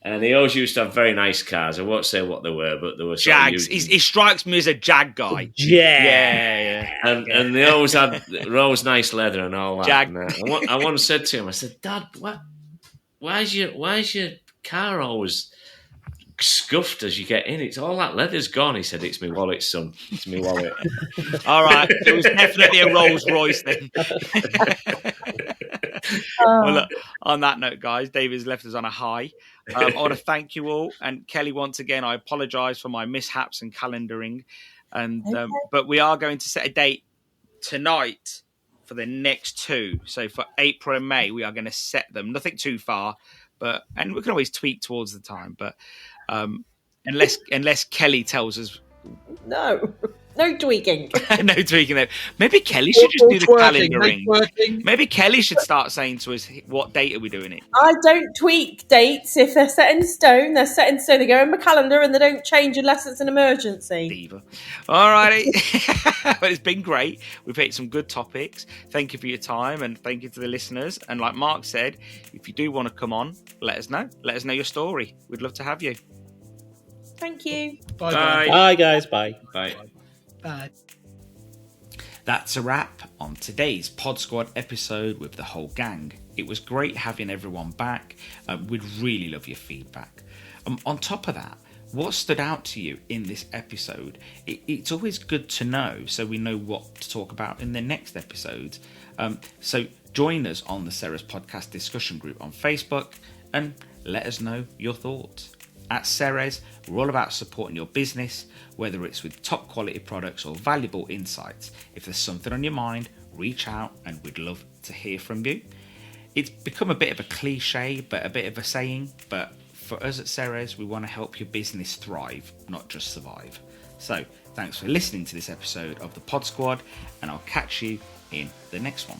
Speaker 5: And he always used to have very nice cars. I won't say what they were, but they were
Speaker 1: Jags. He strikes me as a Jag guy.
Speaker 2: Yeah.
Speaker 5: And they always had nice leather and all that.
Speaker 1: Jag.
Speaker 5: And I once said to him, I said, Dad, why is your car always scuffed as you get in? It's all that leather's gone. He said, it's my wallet, son. It's my wallet.
Speaker 1: All right. It was definitely a Rolls Royce then. Well, look, on that note, guys, David's left us on a high. I want to thank you all. And Kelly, once again, I apologise for my mishaps and calendaring. But we are going to set a date tonight for the next two. So for April and May, we are going to set them. Nothing too far, and we can always tweak towards the time. But unless Kelly tells us
Speaker 3: No. No tweaking.
Speaker 1: No tweaking there. Maybe Kelly should just do the calendaring.
Speaker 4: Networking.
Speaker 1: Maybe Kelly should start saying to us, what date are we doing it?
Speaker 3: I don't tweak dates. If they're set in stone, they're set in stone. They go in my calendar and they don't change unless it's an emergency.
Speaker 1: Diva. All righty. But it's been great. We've hit some good topics. Thank you for your time, and thank you to the listeners. And like Mark said, if you do want to come on, let us know. Let us know your story. We'd love to have you.
Speaker 3: Thank you.
Speaker 5: Bye.
Speaker 2: Bye, guys. Bye.
Speaker 5: Bye.
Speaker 4: Bye.
Speaker 1: That's a wrap on today's Pod Squad episode with the whole gang. It was great having everyone back. We'd really love your feedback. On top of that, what stood out to you in this episode? It's always good to know so we know what to talk about in the next episodes. So join us on the Ceres Podcast discussion group on Facebook and let us know your thoughts. At Ceres, we're all about supporting your business, whether it's with top quality products or valuable insights. If there's something on your mind, reach out and we'd love to hear from you. It's become a bit of a cliche, but a bit of a saying, but for us at Ceres, we want to help your business thrive, not just survive. So thanks for listening to this episode of the Pod Squad, and I'll catch you in the next one.